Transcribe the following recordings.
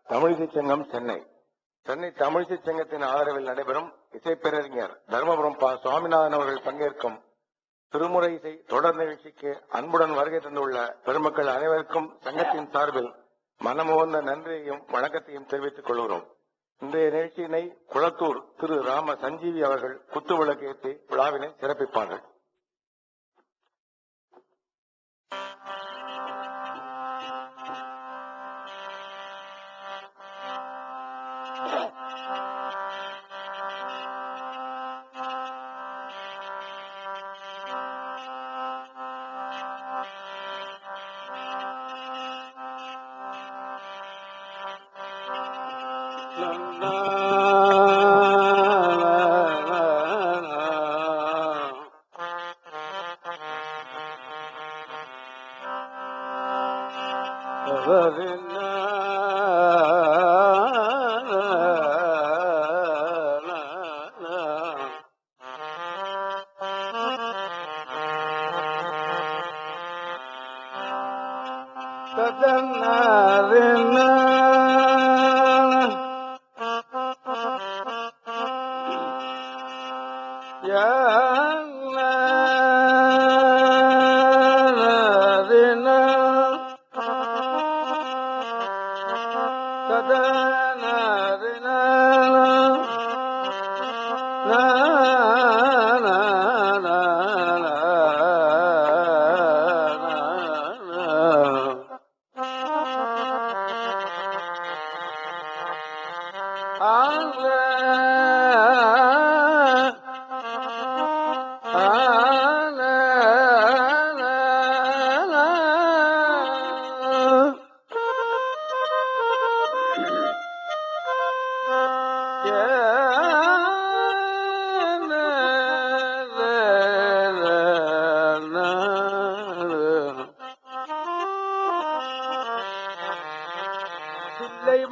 தமிழிசை சங்கம் சென்னை தமிழிசை சங்கத்தின் ஆதரவில் நடைபெறும் இசைப்பேரறிஞர் தர்மபுரம் சுவாமிநாதன் அவர்கள் பங்கேற்கும் திருமுறை இசை தொடர் நிகழ்ச்சிக்கு அன்புடன் வருகை தந்துள்ள பெருமக்கள் அனைவருக்கும் சங்கத்தின் சார்பில் மனமுவந்த நன்றியையும் வணக்கத்தையும் தெரிவித்துக் கொள்கிறோம். இன்றைய நிகழ்ச்சியினை குளத்தூர் திரு ராம சஞ்சீவி அவர்கள் குத்துவிளக்கு ஏற்றி விழாவினை சிறப்பிப்பார்கள்.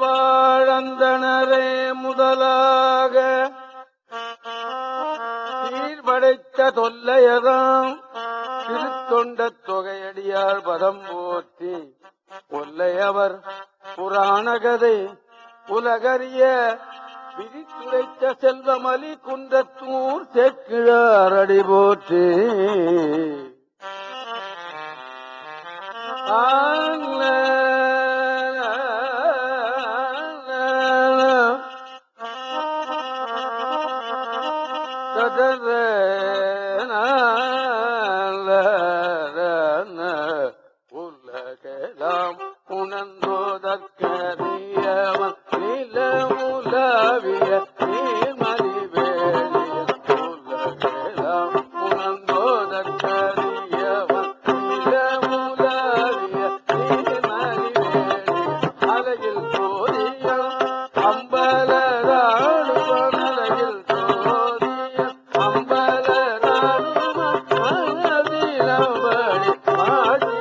வாழ்ந்தனரே முதலாக சீர்படைத்த தொல்லையதாம் திருத்தொண்ட தொகையடியார் பதம் போற்றி கொல்லையவர் புராணகதை உலகறிய விதித்துரைத்த செல்வமலி குன்றத்தூர் சேக்கிழார் அடி போற்றி உலகெல்லாம் உணர்ந்தோதற்கரியவன் நிலமுலவிய நீர்மதிவேலிய உலகெல்லாம் உணர்ந்தோதற்கரியவன் நிலமுலவிய நீர்மதிவேலிய அலையில் போதியம் அம்பலராடுவன் அலையில் போதியம் அம்பலராடுவன் மனதிலம்படி பாடி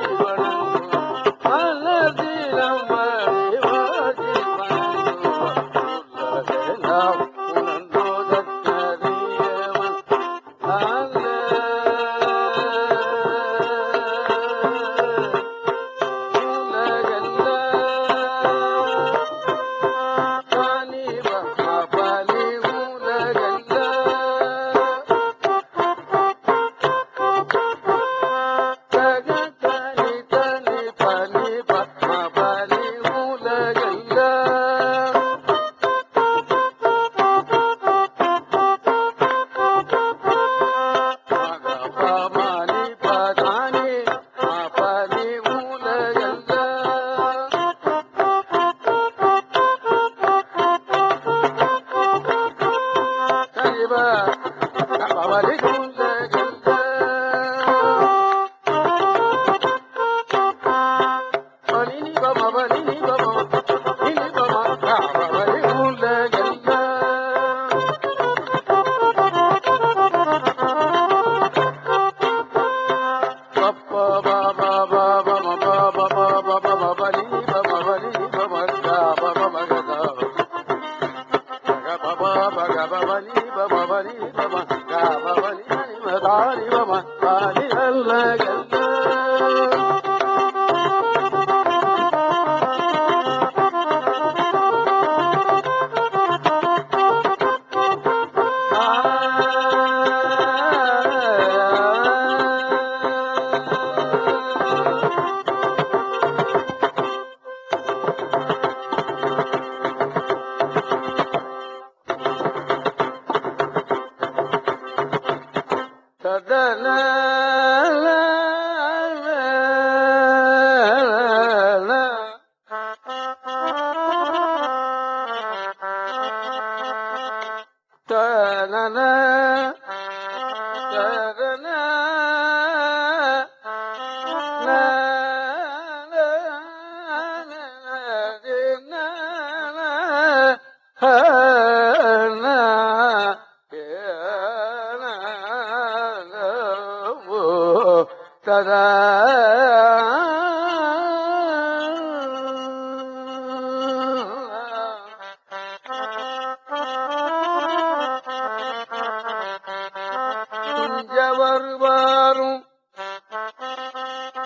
துஞ்ச வருவாரும்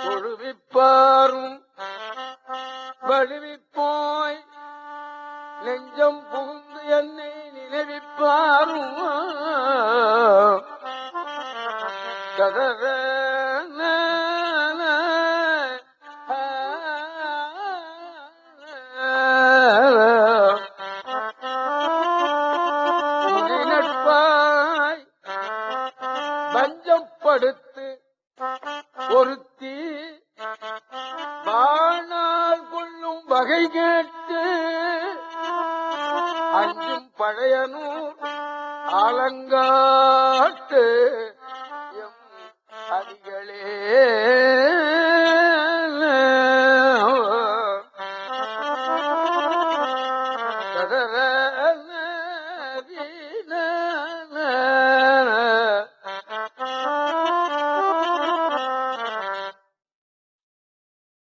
தொழுவிப்பாரும் வழுவிப்போய் நெஞ்சம் புகுந்து என்னை நினைவிப்பாரும் கதற நட்பாய் பஞ்சம் படுத்து ஒருத்தி வாழ்நாள் கொள்ளும் வகை கேட்டு அஞ்சும் பழையனூர் ஆலங்காட்டு எம் அடிகளே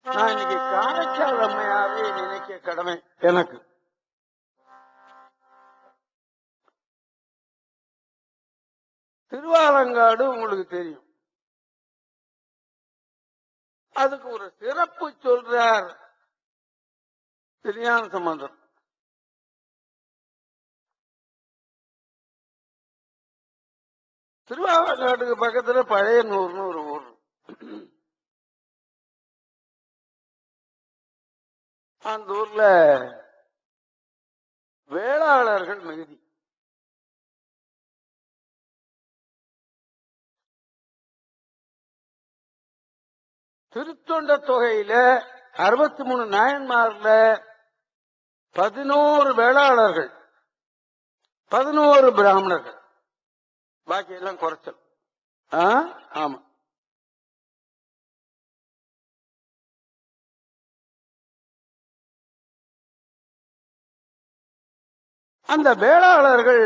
நான் இன்னைக்கு காரைக்கால் அம்மையாவே நினைக்க கடமை எனக்கு. திருவாலங்காடு உங்களுக்கு தெரியும். அதுக்கு ஒரு சிறப்பு சொல்றார் திருஞான சம்பந்தர். திருவாலங்காட்டுக்கு பக்கத்துல பழையனூர்னு ஒரு ஊர். அந்த ஊர்ல வேளாளர்கள் மிகுதி. திருத்தொண்ட தொகையில 63 நாயன்மார்ல 11 வேளாளர்கள், 11 பிராமணர்கள், பாக்கி எல்லாம் குறைச்சல். ஆமா. அந்த வேளாளர்கள்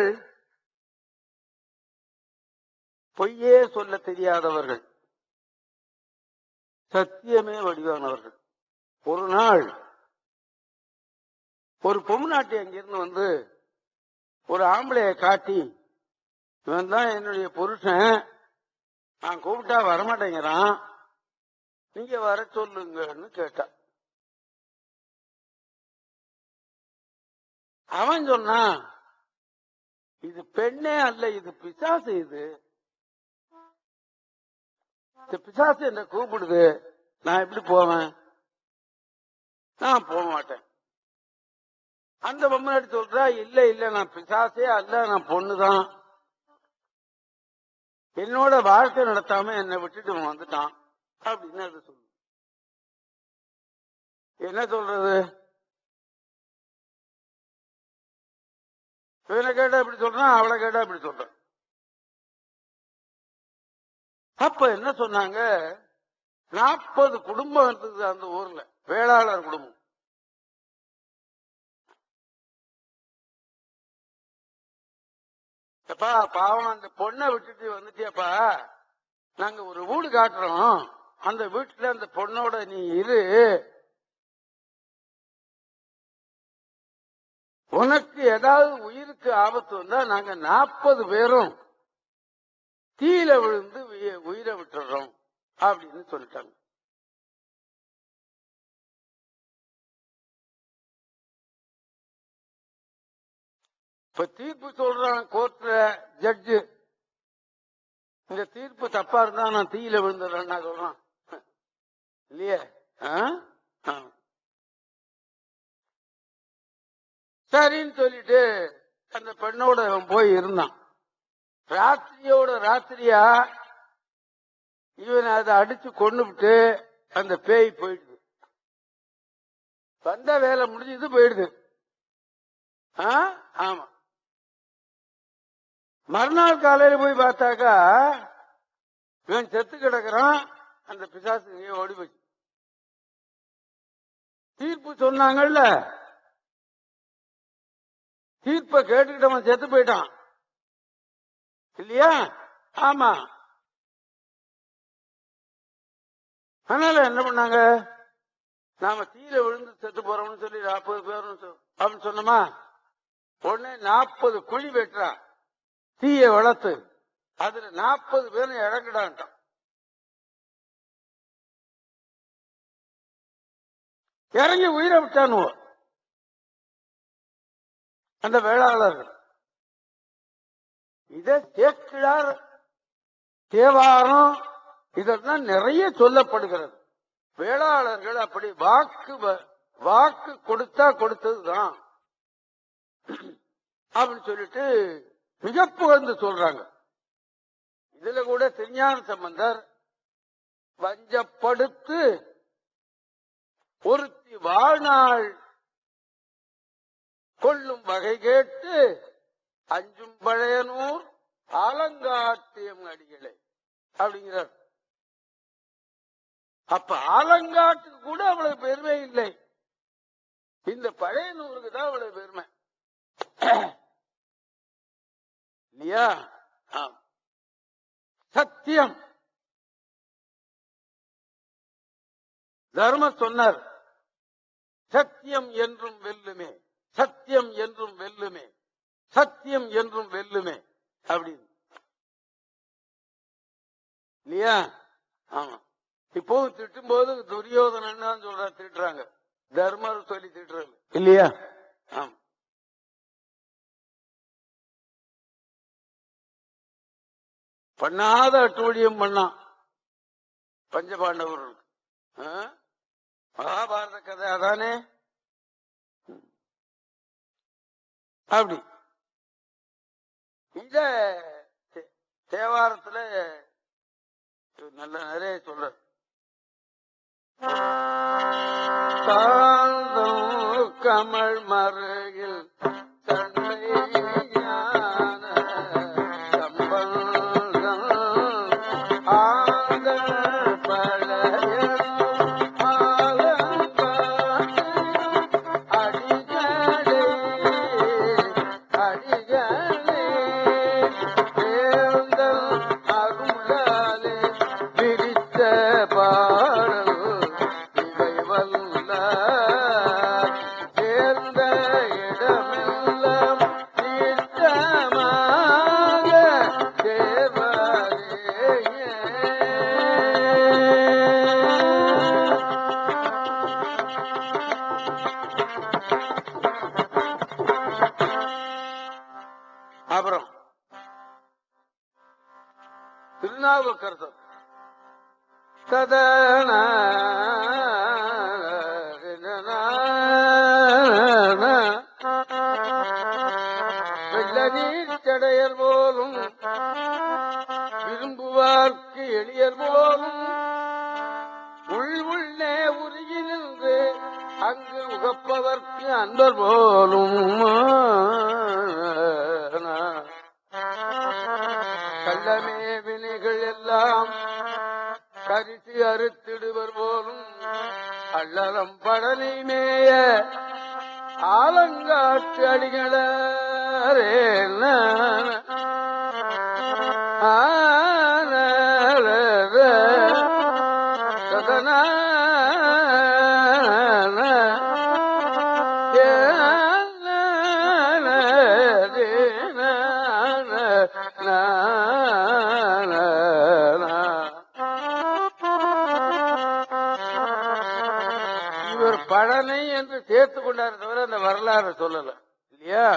பொய்யே சொல்ல தெரியாதவர்கள், சத்தியமே வடிவானவர்கள். ஒரு நாள் ஒரு பொம்நாட்டி அங்கிருந்து வந்து ஒரு ஆம்பளைய காட்டி, இவன் தான் என்னுடைய புருஷன், நான் கூப்பிட்டா வரமாட்டேங்கிறான், நீங்க வர சொல்லுங்கன்னு கேட்டா. அவன் சொன்னான், இது பெண்ணே அல்ல, இது பிசாசு. இது பிசாசு என்ன கூப்பிடுது, நான் எப்படி போவேன், நான் போக மாட்டேன். அந்த பொம்மை சொல்றா, இல்ல இல்ல நான் பிசாசே அல்ல, நான் பொண்ணுதான், என்னோட வாழ்க்கை நடத்தாம என்னை விட்டுட்டு வந்துட்டான் அப்படின்னு அது சொல்லு. என்ன சொல்றது? இவனை கேட்டா இப்படி சொல்றான், அவளை கேட்டா இப்படி சொல்றான். அப்ப என்ன சொன்னாங்க, 40 குடும்பம் இருந்தது அந்த ஊர்ல, வேளாளர் குடும்பம். அப்பா பாவம், அந்த பொண்ணை விட்டுட்டு வந்துட்டியப்பா, நாங்க ஒரு வீடு காட்டுறோம், அந்த வீட்டுல அந்த பொண்ணோட நீ இரு, உனக்கு ஏதாவது உயிருக்கு ஆபத்து வந்தா நாங்க 40 பேரும் தீயில விழுந்து உயிரை விட்டுறோம் அப்படின்னு சொல்லிட்டாங்க. இப்ப தீர்ப்பு சொல்றான் கோர்ட்ல ஜட்ஜு, இந்த தீர்ப்பு தப்பா இருந்தா நான் தீயில விழுந்துடுறேன்னா சொல்றான் இல்லையே. சரின்னு சொல்லிட்டு அந்த பெண்ணோட அவன் போய் இருந்தான். ராத்திரியோட ராத்திரியா இவன் அதை அடிச்சு கொண்டுபிட்டு அந்த பேய் போயிடுது. வந்த வேலை முடிஞ்சது, போயிடுது. ஆமா. மறுநாள் காலையில போய் பார்த்தாக்கா இவன் செத்து கிடக்குறான், அந்த பிசாசு ஓடி போச்சு. தீர்ப்பு சொன்னாங்கல்ல, தீர்ப்பை கேட்டுக்கிட்டவன் செத்து போயிட்டான் இல்லையா? ஆமா. அதனால என்ன பண்ணாங்க, நாம தீயில விழுந்து செத்து போறோம்னு சொல்லி 40 பேரும் அப்படின்னு சொன்னோமா, உடனே 40 குழி வெட்டுறா, தீய வளர்த்து அதுல 40 பேரும் இறங்கிடான்ட்டான். இறங்கி உயிரை விட்டானுவோ அந்த வேளாளர்கள். இதை சேக்கிழார் தேவாரம் இதெல்லாம் நிறைய சொல்லப்படுகிறது. வேளாளர்கள் அப்படி வாக்கு கொடுத்தா கொடுத்ததுதான் அப்படின்னு சொல்லிட்டு மிக புகழ்ந்து சொல்றாங்க. இதுல கூட திருஞான சம்பந்தர் வஞ்சப்படுத்து ஒருத்தி வாழ்நாள் கொள்ளும் வகை கேட்டு அஞ்சும் பழையனூர் ஆலங்காட்டியம் அடிகளே அப்படிங்கிறார். அப்ப ஆலங்காட்டுக்கு கூட அவ்வளவு பெருமை இல்லை, இந்த பழையனூருக்கு தான் அவ்வளவு பெருமை இல்லையா? சத்தியம் தர்ம சொன்னார், சத்தியம் என்றும் வெல்லுமே, சத்தியம் என்றும் வெல்லுமே, சத்தியம் என்றும் வெல்லுமே அப்படின்னு இல்லையா? ஆமா. இப்போ திட்டும் போது துரியோதனன் தான் சொல்ற, திட்டுறாங்க, தர்மர் சொல்லி திட்டுறாங்க இல்லையா? ஆமா. பண்ணாத அட்டூழியம் பண்ணான் பஞ்சபாண்டவர்களுக்கு. மகாபாரத கதை அதானே. அப்படி இந்த தேவாரத்துல நல்ல நிறைய சொல்ற. கமல் மருகில் தன்னை ஞான சம்பந்தம் ஆங்க பழைய அடிகளே அடிகளே தேர்ந்தல் அருளாலே பிரித்த பாடல் இவை வல்ல சேர்ந்த இடமெல்லாம் தீர்த்தமாக தேவாரே. அப்புறம் திருநாவுக்கரசர் சதன வெள்ள நீர் சடையர் போலும் விரும்புவார்க்கு எளியர் போலும் உள்ளே உருகி நின்று அங்கு உகப்பதற்கு அன்பர் போலும் கள்ளமே வினைகள் எல்லாம் கரிசி அறுத்திடுவர் போலும் அள்ளலம் படலை மேய ஆலங்காட்டு அடிகளே இவர் பழனை என்று சேர்த்துக் கொண்டாரு தவிர அந்த வரலாறு சொல்லல இல்லையா?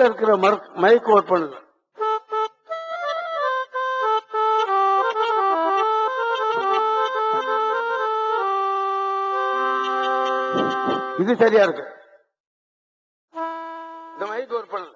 மேல இருக்கிற மைக் ஓட் பண்ணுங்க. இது சரியா இருக்கு. இந்த மைக் ஓட் பண்ணல.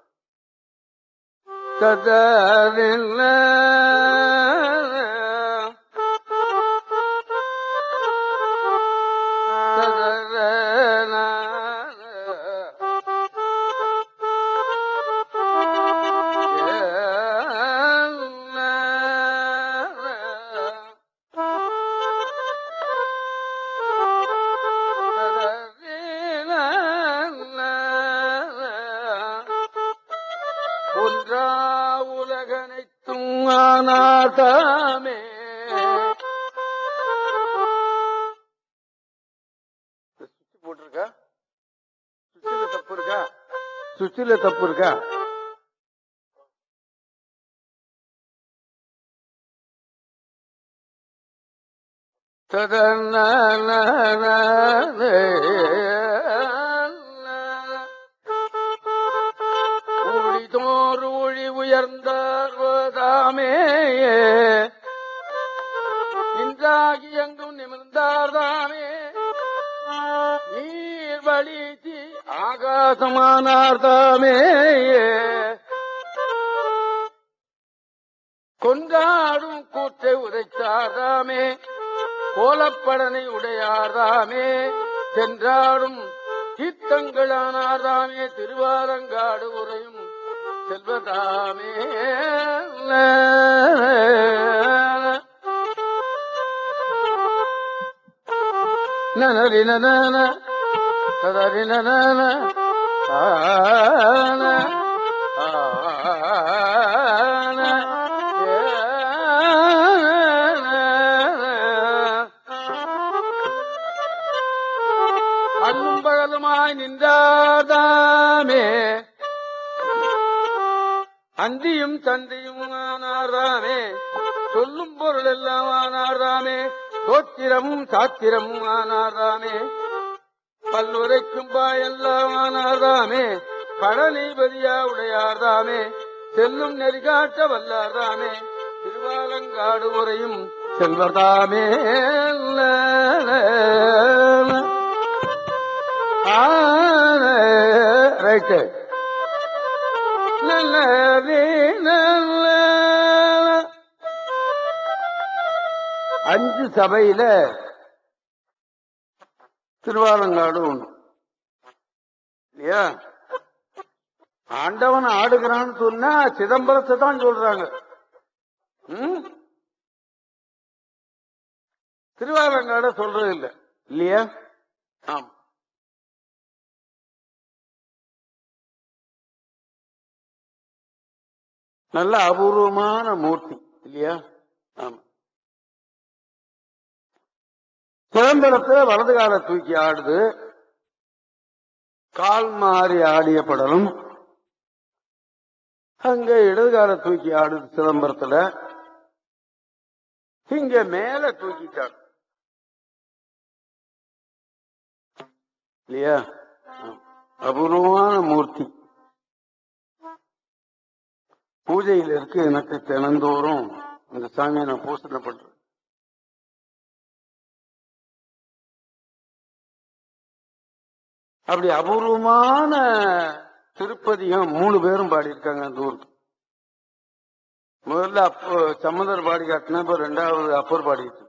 ஒன்றா உலகனைத்தும் ஆனாதாமே. சுவிட்ச் போட்டிருக்கா? சுவிட்சில தப்பு இருக்கா? சுவிட்சில தப்பு இருக்கா? ஊழிதோறு ஒளி உயர்ந்தார்வதாமே. இன்றாகி எங்கும் நிமிர்ந்தார்தாமே. நீர் வழித்தி ஆகாசமானார்தாமே. கொண்டாடும் கூற்றை உரைத்தார்தாமே. கோலப்படனை உடையார்தாமே. சென்றாடும் தீர்த்தங்களானார்தாமே. திருவாலங்காடு உரையும் செல்வதாமே. நனரின சதரின அல்லும் பகலுமாய் நின்றாதாமே. அந்தியும் தந்தையும் ஆனார்தாமே. சொல்லும் பொருள் எல்லாம் ஆனார்தாமே. சோத்திரமும் சாத்திரமும் ஆனார்தாமே. பல்லுரைக்கும் பாயெல்லாம் ஆனார்தாமே. பழனிபதியா உடையார்தாமே. செல்லும் நெறிகாட்ட வல்லார்தாமே. திருவாலங்காடு உரையும் செல்வர்தாமே. ரைட்டு. அஞ்சு சபையில திருவாலங்காடு ஒண்ணு இல்லையா? ஆண்டவன் ஆடுகிறான்னு சொன்னா சிதம்பரத்தை தான் சொல்றாங்க. திருவாலங்காட சொல்றது இல்லை இல்லையா? ஆமா. நல்ல அபூர்வமான மூர்த்தி இல்லையா? ஆமா. சிதம்பரத்தை வலது கால தூக்கி ஆடுது. கால் மாறி ஆடிய படலும் அங்க இடது கால தூக்கி ஆடுது. சிதம்பரத்துல இங்க மேல தூக்கிட்டாங்க இல்லையா? அபூர்வமான மூர்த்தி பூஜையில் இருக்கு. எனக்கு தினந்தோறும் இந்த சாமியை நான் பூசனை பண்றேன். அப்படி அபூர்வமான திருப்பதிகம் 3 பேரும் பாடியிருக்காங்க அந்த ஊருக்கு. முதல்ல சம்பந்தர் பாடி காட்டினா, இப்ப 2வது அப்பர் பாடிட்டு.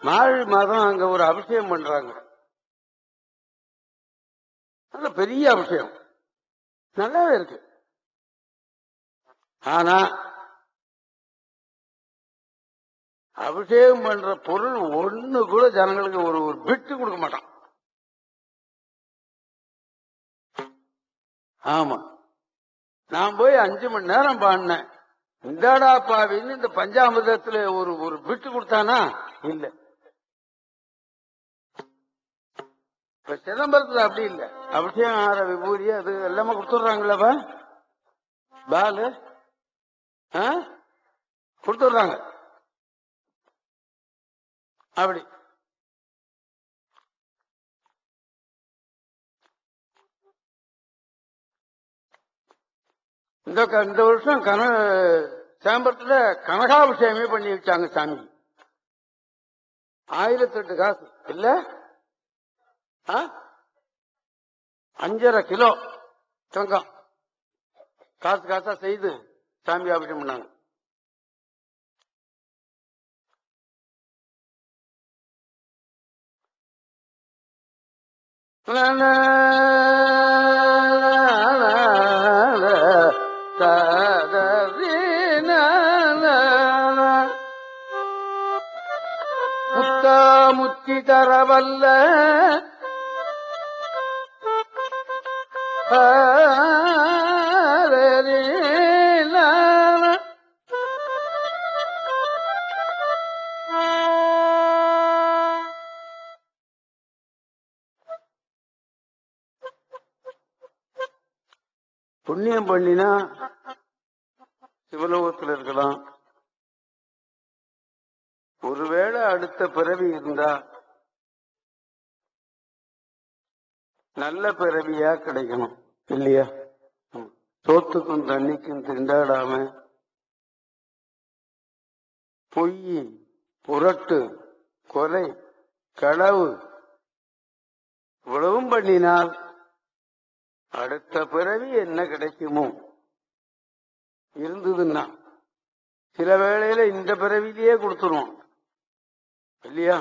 மார்கழி மாதம் அங்க ஒரு அபிஷேகம் பண்றாங்க. நல்ல பெரிய அபிஷேகம், நல்லாவே இருக்கு. ஆனா அபிஷேகம் பண்ற பொருள் ஒண்ணு கூட ஜனங்களுக்கு ஒரு ஒரு பிட்டு கொடுக்க மாட்டான். ஆமா, நான் போய் 5 மணி நேரம் பாடினேன். இந்தாடா பாவின்னு இந்த பஞ்சாமிர்தத்துல ஒரு ஒரு பிட்டு கொடுத்தானா? இல்ல. இப்ப சிதம்பரத்துல அப்படி இல்ல. அபிஷேகம் ஆற விபூதி அது எல்லாமே கொடுத்துடுறாங்களப்பா. பாலு கொடுத்துடுறாங்க. அப்படி இந்த வருஷம் சேம்பரத்துல கனகாபிஷேகமே பண்ணி வச்சாங்க சாமி. 1008 காசு இல்ல, 5.5 கிலோ தங்கம் காசு காசா செய்து சாமி அபிஷேகம் பண்ணாங்க. முத்தி தரவல்ல புண்ணியம் பண்ணினா சிவலோகத்தில் இருக்கலாம். ஒருவேளை அடுத்த பிறவி இருந்தா நல்ல பிறவியா கிடைக்கணும் இல்லையா? சோத்துக்கும் தண்ணிக்கும் திண்டாடாம பொய், புரட்டு, கொலை, களவு இவ்வளவும் பண்ணினால் அடுத்த பிறவி என்ன கிடைக்குமோ இருந்ததுன்னா சில வேளையில இந்த பிறவிலேயே கொடுத்துருவோம் இல்லையா?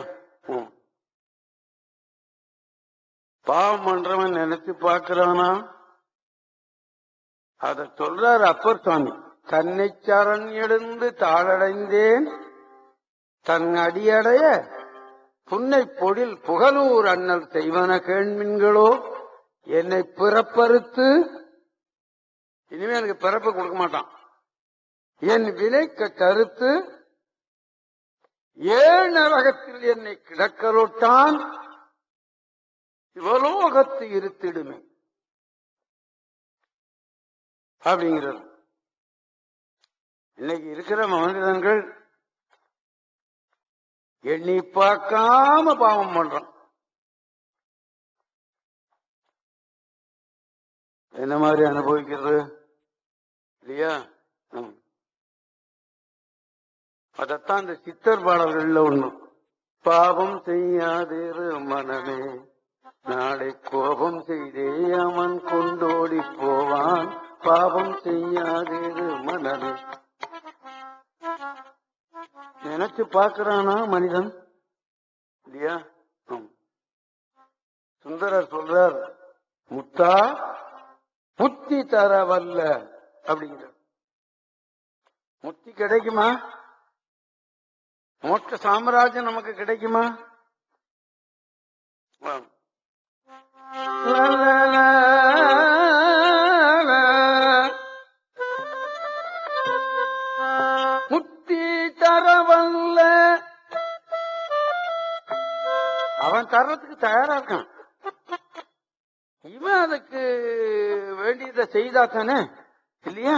பாவம் பண்றவன் நினைச்சு பார்க்கிறானா? அத சொல்றார் அப்பர் சுவாமி. தன்னை சரண் எழுந்து தாளடைந்தேன் தன் அடியடைய புன்னை பொழில் புகழூர் அண்ணல் செய்வன கேள்மின்களோ என்னை பிறப்பறுத்து, இனிமே எனக்கு பிறப்பு கொடுக்க மாட்டான், என் வினைக்கு கருத்து ஏழ் நரகத்தில் என்னை கிடக்கலோட்டான் சிவலோகத்து இருத்திடுமே அப்படிங்கிறது. இன்னைக்கு இருக்கிற மனிதர்கள் எண்ணி பார்க்காம பாவம் பண்றான். என்ன மாதிரி அனுபவிக்கிறது இல்லையா? அதத்தான் இந்த சித்தர் பாடல்கள்ல ஒண்ணு. பாவம் செய்யாதிரு மனமே நாளை கோபம் செய்தே அவன் கொண்டோடி போவான். பாவம் செய்யாதிரு மனமே. நினைச்சு பார்க்கிறானா மனிதன் இல்லையா? சுந்தரர் சொல்றார், முத்தா முத்தி தரவல்ல அப்படிங்கிற. முத்தி கிடைக்குமா? மோட்ச சாம்ராஜ்யம் நமக்கு கிடைக்குமா? முத்தி தரவல்ல. அவன் தர்றதுக்கு தயாரா இருக்கான். இவன் அதுக்கு வேண்டியதை செய்தா தானே இல்லையா?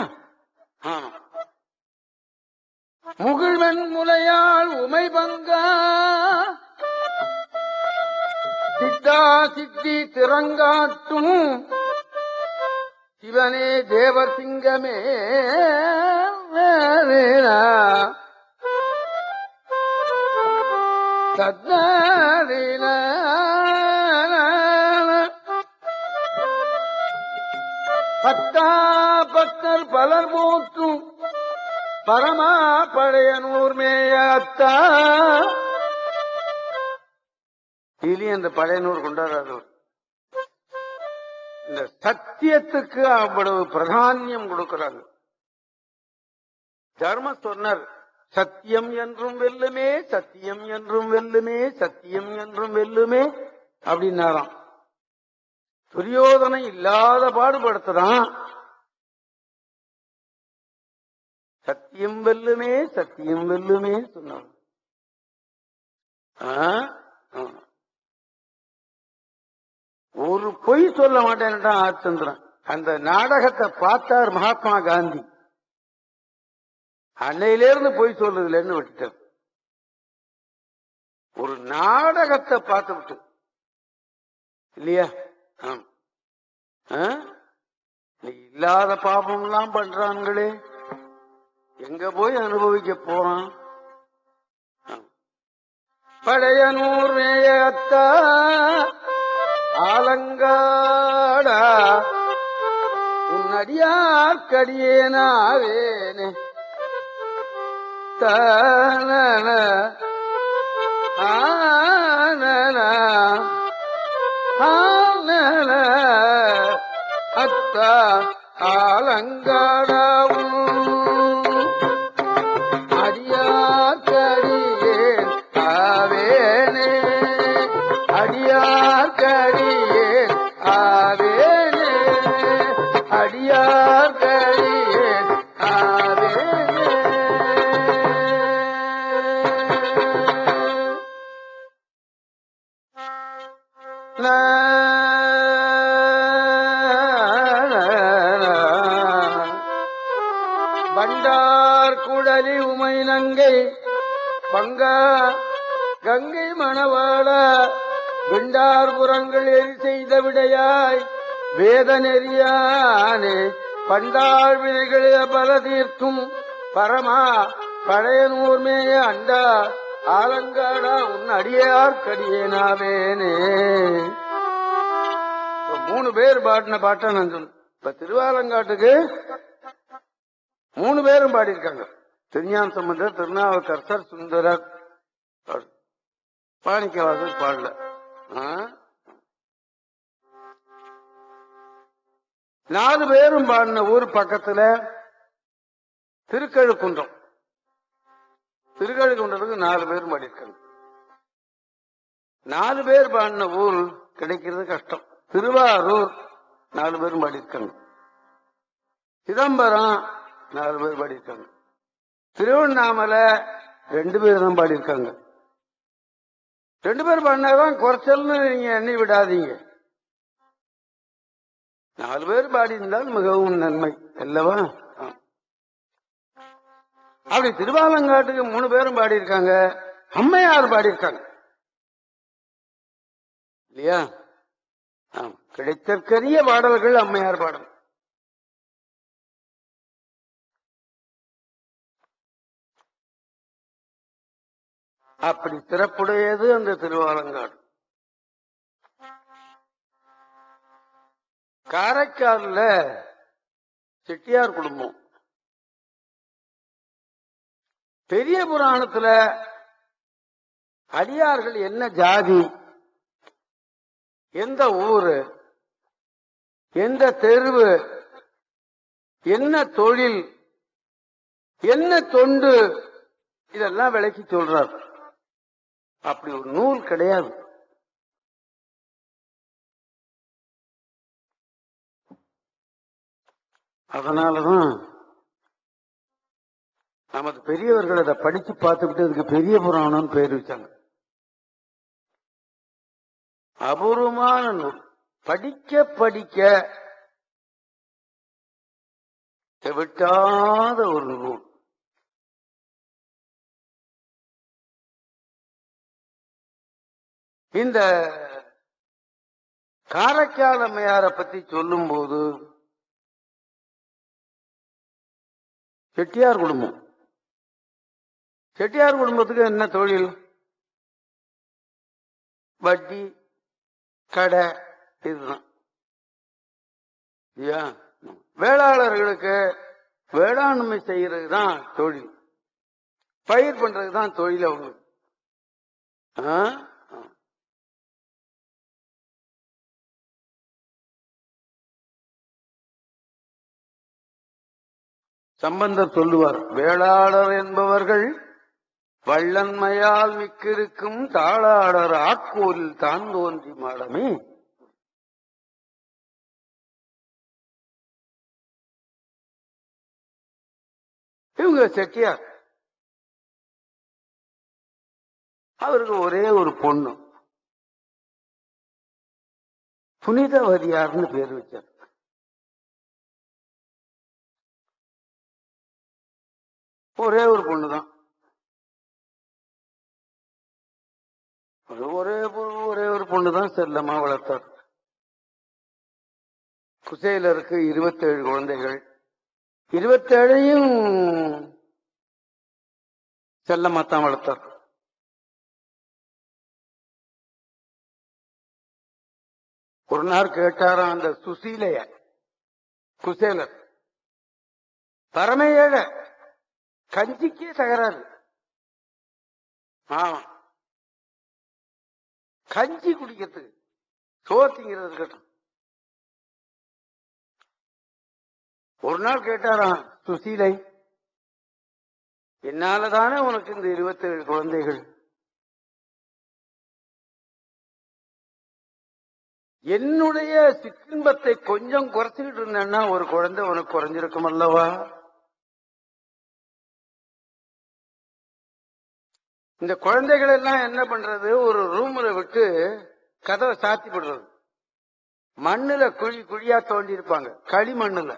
முகிழ்வன் முலையாள் உமை பங்கா சித்தா சித்தி திறங்காட்டும் சிவனே தேவர் சிங்கமே சத்னீன பத்தா பக்தர் பலர் போற்றும் பரமா பழையனூர் மேயத்தா இதுலயும் அந்த பழையனூர் கொண்டாடுறாரு. இந்த சத்தியத்துக்கு அவ்வளவு பிராதானியம் கொடுக்கிறாங்க. தர்மம் சொன்னார், சத்தியம் என்றும் வெல்லுமே, சத்தியம் என்றும் வெல்லுமே, சத்தியம் என்றும் வெல்லுமே அப்படின்னாராம். துரியோதனை இல்லாத பாடுபடுத்துறான். சத்தியம் வெல்லுமே, சத்தியம் வெல்லுமே சொன்னான். ஒரு பொய் சொல்ல மாட்டேன்ட்டான் ஆச்சந்திரன். அந்த நாடகத்தை பார்த்தார் மகாத்மா காந்தி. அன்னையிலிருந்து பொய் சொல்றதுலன்னு விட்டுட்டார். ஒரு நாடகத்தை பார்த்து விட்டு இல்லையா? இல்லாத பாபம் எல்லாம் பண்றாங்களே, எங்க போய் அனுபவிக்க போறான்? பழையனூர் மேயத்தா ஆலங்காடா உன்னடியார் கடியேனாவேனே தான அத்தா ஆலங்காடாவும் அடியார் கடியேன் ஆவேனே, அடியார் கடியேன் ஆவேனே, அடியார் கடியேன் ஆவேனே. பண்டார் குடலி உமை நங்கை பங்கா கங்கை மணவாள விண்டார் புறங்கள் எரி செய்த விடையாய் வேத நெறியானே பண்டாள் வினைகளே பல தீர்க்கும் பரமா பழையனூர் மேய அண்டா ஆலங்காடா உன் அடியார் கடியேனாவேனே. 3 பேர் பாடின பாட்டை நான் சொன்னேன். இப்ப திருவாலங்காட்டுக்கு 3 பேரும் பாடியிருக்காங்க. திருஞான சம்பந்தர், திருநாவுக்கரசர், சுந்தரர், மாணிக்கவாசகர் பாடல. 4 பேரும் பாடின ஊர் பக்கத்துல திருக்கழுக்குன்றம். திருக்கழுக்குன்றத்துக்கு 4 பேரும் பாடியிருக்காங்க. 4 பேர் பாடின ஊர் கிடைக்கிறது கஷ்டம். திருவாரூர் 4 பேரும் பாடியிருக்காங்க. சிதம்பரம் 4 பேர் பாடியிருக்காங்க. திருவண்ணாமலை 2 பேர் தான் பாடியிருக்காங்க. 2 பேர் பாடினாதான் குறைச்சல்னு நீங்க எண்ணி விடாதீங்க. 4 பேர் பாடியிருந்தால் மிகவும் நன்மை அல்லவா? அப்படி திருவாலங்காட்டுக்கு 3 பேரும் பாடியிருக்காங்க. அம்மையார் பாடியிருக்காங்க இல்லையா? கிடைத்தற்கரிய பாடல்கள் அம்மையார் பாடல். அப்படி சிறப்புடையது அந்த திருவாலங்காடு. காரைக்கால்ல செட்டியார் குடும்பம். பெரிய புராணத்துல அடியார்கள் என்ன ஜாதி, எந்த ஊரு, எந்த தெருவு, என்ன தொழில், என்ன தொண்டு, இதெல்லாம் விளக்கி சொல்றார். அப்படி ஒரு நூல் கிடையாது. அதனாலதான் நமது பெரியவர்கள் அதை படிச்சு பார்த்துக்கிட்டு அதுக்கு பெரிய புராணம் பேர் வச்சாங்க. அபூர்வமான நூல். படிக்க படிக்க விட்டாத ஒரு நூல். இந்த காரைக்கால் அம்மையாரை பத்தி சொல்லும் போது செட்டியார் குடும்பம். செட்டியார் குடும்பத்துக்கு என்ன தொழில்? வட்டி, கடை, இதுதான். வேளாளர்களுக்கு வேளாண்மை செய்யறது தான் தொழில், பயிர் பண்றதுதான் தொழில் அவங்களுக்கு. சம்பந்தர் சொல்லுவார், வேளாளர் என்பவர்கள் வள்ளன்மையால் மிக்கிருக்கும் தாளாளர் ஆட்கோலில் தான் தோன்றி மாடமே. இவங்க செட்டியார். அவருக்கு ஒரே ஒரு பொண்ணு, புனிதவதியார்னு பேர் வச்சார். ஒரே ஒரு பொண்ணுதான். ஒரே ஒரு பொண்ணுதான் செல்லமா வளர்த்தார். குசேலருக்கு 27 குழந்தைகள். 27ஐயும் செல்லமாத்தான் வளர்த்தார். ஒரு நாள் கேட்டாராம் அந்த சுசீலைய, குசேலர் பரம ஏழை, கஞ்சிக்கே தகராறு. ஆமா, கஞ்சி குடிக்கிறதுக்கு, சோத்திங்கிறது இருக்கட்டும். ஒரு நாள் கேட்டாராம் சுசீலை, என்னாலதானே உனக்கு இந்த 27 குழந்தைகள், என்னுடைய சிற்றின்பத்தை கொஞ்சம் குறைச்சுக்கிட்டு இருந்தேன்னா ஒரு குழந்தை உனக்கு குறைஞ்சிருக்கும் அல்லவா? இந்த குழந்தைகள் எல்லாம் என்ன பண்றது, ஒரு ரூம்ல விட்டு கதவை சாத்தி விடுறது. மண்ணுல குழி குழியா தோண்டி இருப்பாங்க, களிமண்ணுல.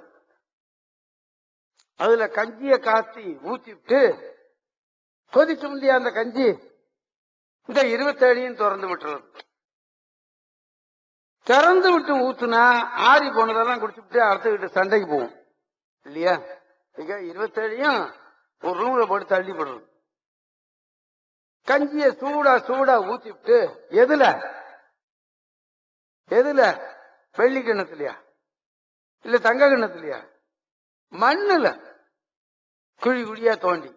அதுல கஞ்சிய காத்தி ஊத்திட்டு கொதிக்க முடியாது அந்த கஞ்சி, இந்த 27ஐயும் திறந்து விட்டுறது. திறந்து விட்டு ஊத்துனா ஆறி போனதெல்லாம் குடிச்சுட்டு அடுத்த வீட்டு சண்டைக்கு போவோம் இல்லையா? 27ஐயும் ஒரு ரூம்ல போட்டு தள்ளி போடுறது. கஞ்சிய சூடா சூடா ஊத்திட்டு, எதுல வெள்ளி கிண்ணத்துலயா இல்ல தங்க கிண்ணத்துலயா? மண்ணுல குழி குழியா தோண்டி.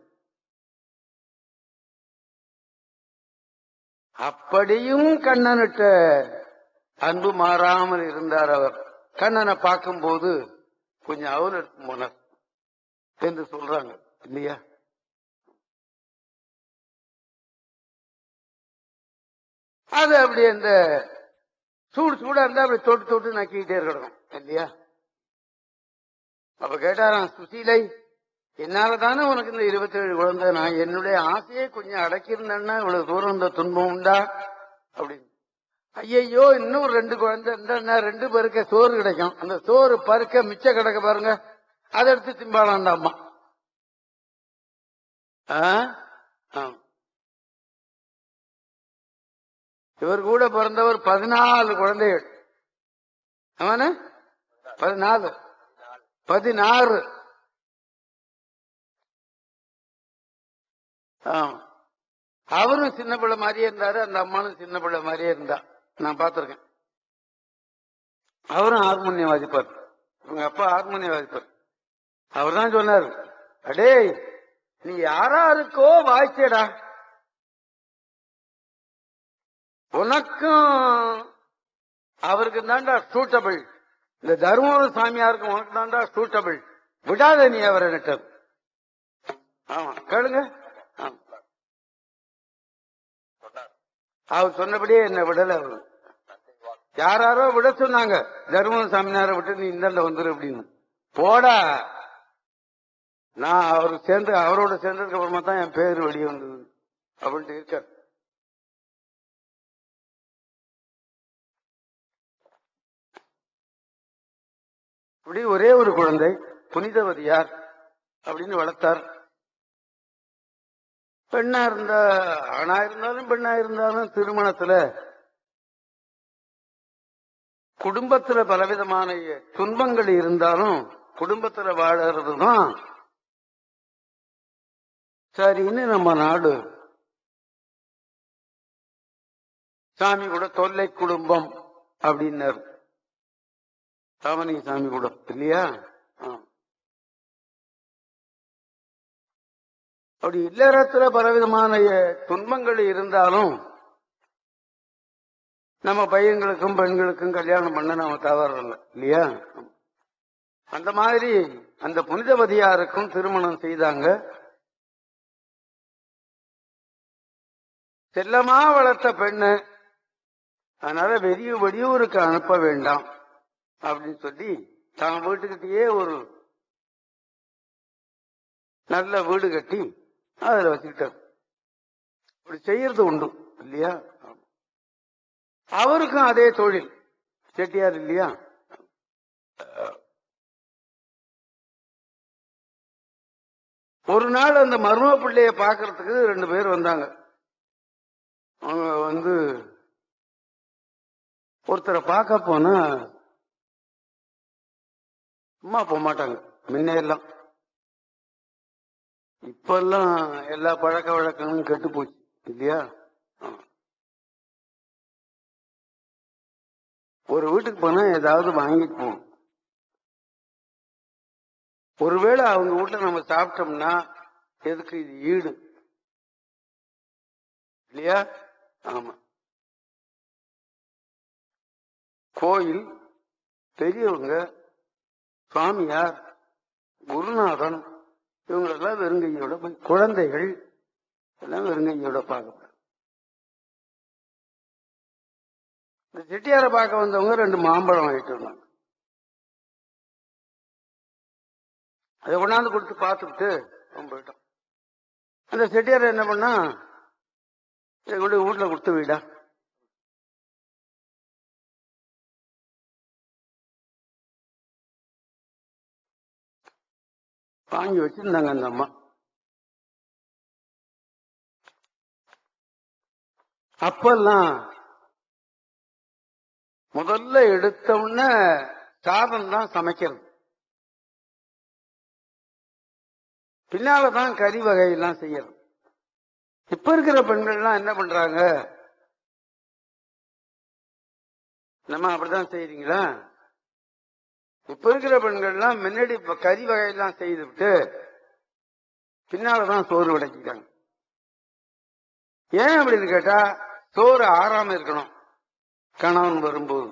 அப்படியும் கண்ணனிட்ட அன்பு மாறாமல் இருந்தார் அவர். கண்ணனை பார்க்கும் போது கொஞ்சம் அவர் எடுத்து போனார் என்று சொல்றாங்க இல்லையா? அது அப்படி அந்த சூடு சூடா இருந்தா அப்படி தொட்டு தொட்டு நக்கிக்கிட்டே இருக்கணும் இல்லையா? அப்ப கேட்டாராம் சுசீலை, என்னாலதானே உனக்கு இந்த 27 குழந்தை, நான் என்னுடைய ஆசையை கொஞ்சம் அடக்கியிருந்தேன்னா இவ்வளவு தூரம் இந்த துன்பம் உண்டா அப்படின்னு. ஐயையோ, இன்னும் 2 குழந்தை இருந்தா 2 பேருக்கு சோறு கிடைக்கும், அந்த சோறு பருக்க மிச்ச கிடக்க பாருங்க, அதை எடுத்து திம்பாலாம் அந்த அம்மா. இவர் கூட பிறந்தவர் 14 குழந்தைகள். அவனு 16. அவரும் சின்ன பிள்ளை மாதிரியே இருந்தாரு, அந்த அம்மானும் சின்ன பிள்ளை மாதிரியே இருந்தா, நான் பார்த்திருக்கேன். அவரும் ஹார்மோனியம் வாசிப்பார், உங்க அப்பா ஹார்மோனியம் வாசிப்பார். அவர் தான் சொன்னார், அடே நீ யாராருக்கோ வாய்ச்சேடா, உனக்கும் அவருக்கு தாண்டா சூட்டபிள், இந்த தர்மபுரம் சாமியாருக்கும் உனக்கு தாண்டா சூட்டபிள், விடாத நீ அவரை நட்டது. ஆமா கேளுங்க, அவர் சொன்னபடியே என்ன விடல. அவரு யாரோ விட சொன்னாங்க, தர்மபுரம் சாமியாரை விட்டு நீ இந்த வந்துரு அப்படின்னு. போடா, நான் அவரோட சேர்ந்ததுக்கு அப்புறமா தான் என் பேர் வெளியே வந்தது அப்படின்ட்டு இருக்கார். இப்படி ஒரே ஒரு குழந்தை புனிதவதியார் அப்படின்னு வளர்த்தார். பெண்ணா இருந்தா, ஆணா இருந்தாலும் பெண்ணா இருந்தாலும் திருமணத்துல குடும்பத்துல பலவிதமான துன்பங்கள் இருந்தாலும் குடும்பத்துல வாழறதுதான் சரின்னு நம்ம நாடு. சாமி கூட தொல்லை குடும்பம் அப்படின்னாரு, சாமணி சாமி கூட இல்லையா? அப்படி இல்லறத்துல பலவிதமான துன்பங்கள் இருந்தாலும் நம்ம பையன்களுக்கும் பெண்களுக்கும் கல்யாணம் பண்ண நாம தவறல இல்லையா? அந்த மாதிரி அந்த புனிதவதியாருக்கும் திருமணம் செய்தாங்க. செல்லமா வளர்த்த பெண்ணு, அதனால வெளியூருக்கு அனுப்ப வேண்டாம் அப்படின்னு சொல்லி தான் வீட்டுக்கிட்டயே ஒரு நல்ல வீடு கட்டி அதுல வச்சுக்கிட்டார். இப்படி செய்யறது உண்டு இல்லையா? அவருக்கும் அதே தொழில், செட்டியார் இல்லையா? ஒரு நாள் அந்த மர்ம பிள்ளைய பாக்குறதுக்கு 2 பேர் வந்தாங்க. அவங்க ஒருத்தரை பார்க்க போனா சும்மா போக மாட்டாங்க. முன்னெல்லாம், இப்பெல்லாம் எல்லா பழக்க வழக்கங்களும் கெட்டு போச்சு இல்லையா? ஒரு வீட்டுக்கு போனா ஏதாவது வாங்கிட்டு போகணும். ஒருவேளை அவங்க வீட்டுல நம்ம சாப்பிட்டோம்னா எதுக்கு இது ஈடு இல்லையா? ஆமா. கோயில், பெரியவங்க, சுவாமியார், குருநாதன் இவங்களெல்லாம் வெறுங்கையோட போய், குழந்தைகள் எல்லாம் வெறுங்கையோட பார்க்க. இந்த செட்டியாரை பார்க்க வந்தவங்க 2 மாம்பழம் வாங்கிட்டு வந்தாங்க. அதை கொண்டாந்து கொடுத்து பார்த்துட்டு போயிட்டோம். அந்த செட்டியார் என்ன பண்ணா, இதை கொண்டு வீட்டுல கொடுத்து வீடா வாங்கி வச்சிருந்தாங்க. அந்த அம்மா அப்பெல்லாம் முதல்ல எடுத்தவுடனே சாதம் தான் சமைக்கிறது, பின்னாலதான் கறி வகையெல்லாம் செய்யறது. இப்ப இருக்கிற பெண்கள்லாம் என்ன பண்றாங்க, நம்ம அப்படிதான் செய்யறீங்களா? இப்ப இருக்கிற பெண்கள்லாம் முன்னாடி கறி வகையெல்லாம் செய்துவிட்டு பின்னாலதான் சோறு விளக்கிட்டாங்க. ஏன் அப்படின்னு கேட்டா, சோறு ஆறாம இருக்கணும் கணவன் வரும்போது.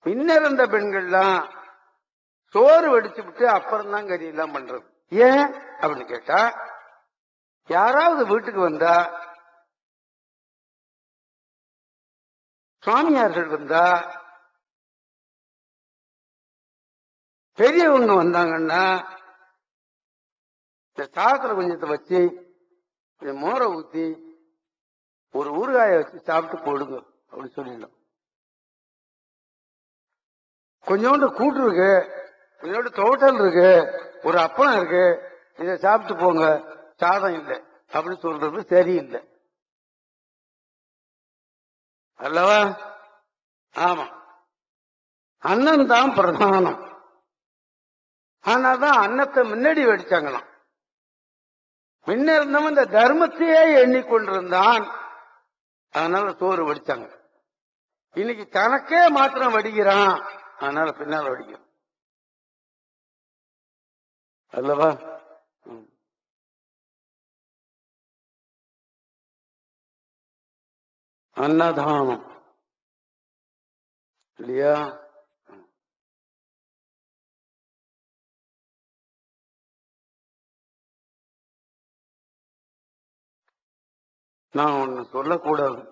பின்னர் இருந்த பெண்கள்லாம் சோறு வடிச்சு விட்டு அப்புறம் தான் கறி எல்லாம் பண்றது. ஏன் அப்படின்னு கேட்டா, யாராவது வீட்டுக்கு வந்தா, சுவாமியார்கள் வந்தா, பெரியவங்க வந்தாங்கன்னா இந்த சாதத்துல கொஞ்சத்தை வச்சு மோரை ஊத்தி ஒரு ஊறுகாய வச்சு சாப்பிட்டு போடுங்க அப்படின்னு சொல்லிடலாம். கொஞ்சோண்டு கூட்டு இருக்கு, கொஞ்சோண்டு தோட்டல் இருக்கு, ஒரு அப்பளம் இருக்கு, இதை சாப்பிட்டு போங்க, சாதம் இல்லை அப்படின்னு சொல்றது சரியில்லை அல்லவா? ஆமா, அன்னம் தான் பிரதானம். ஆனாதான் அன்னத்தை முன்னாடி வெடிச்சாங்களாம். முன்ன இருந்தவன் இந்த தர்மத்தையே எண்ணிக்கொண்டிருந்தான், அதனால சோறு வடிச்சாங்க. இன்னைக்கு தனக்கே மாத்திரம் வடிக்கிறான், அதனால பின்னால வடிக்கும் அல்லவா? அன்னதானம் இல்லையா? நான் ஒண்ணு சொல்லக்கூடாது,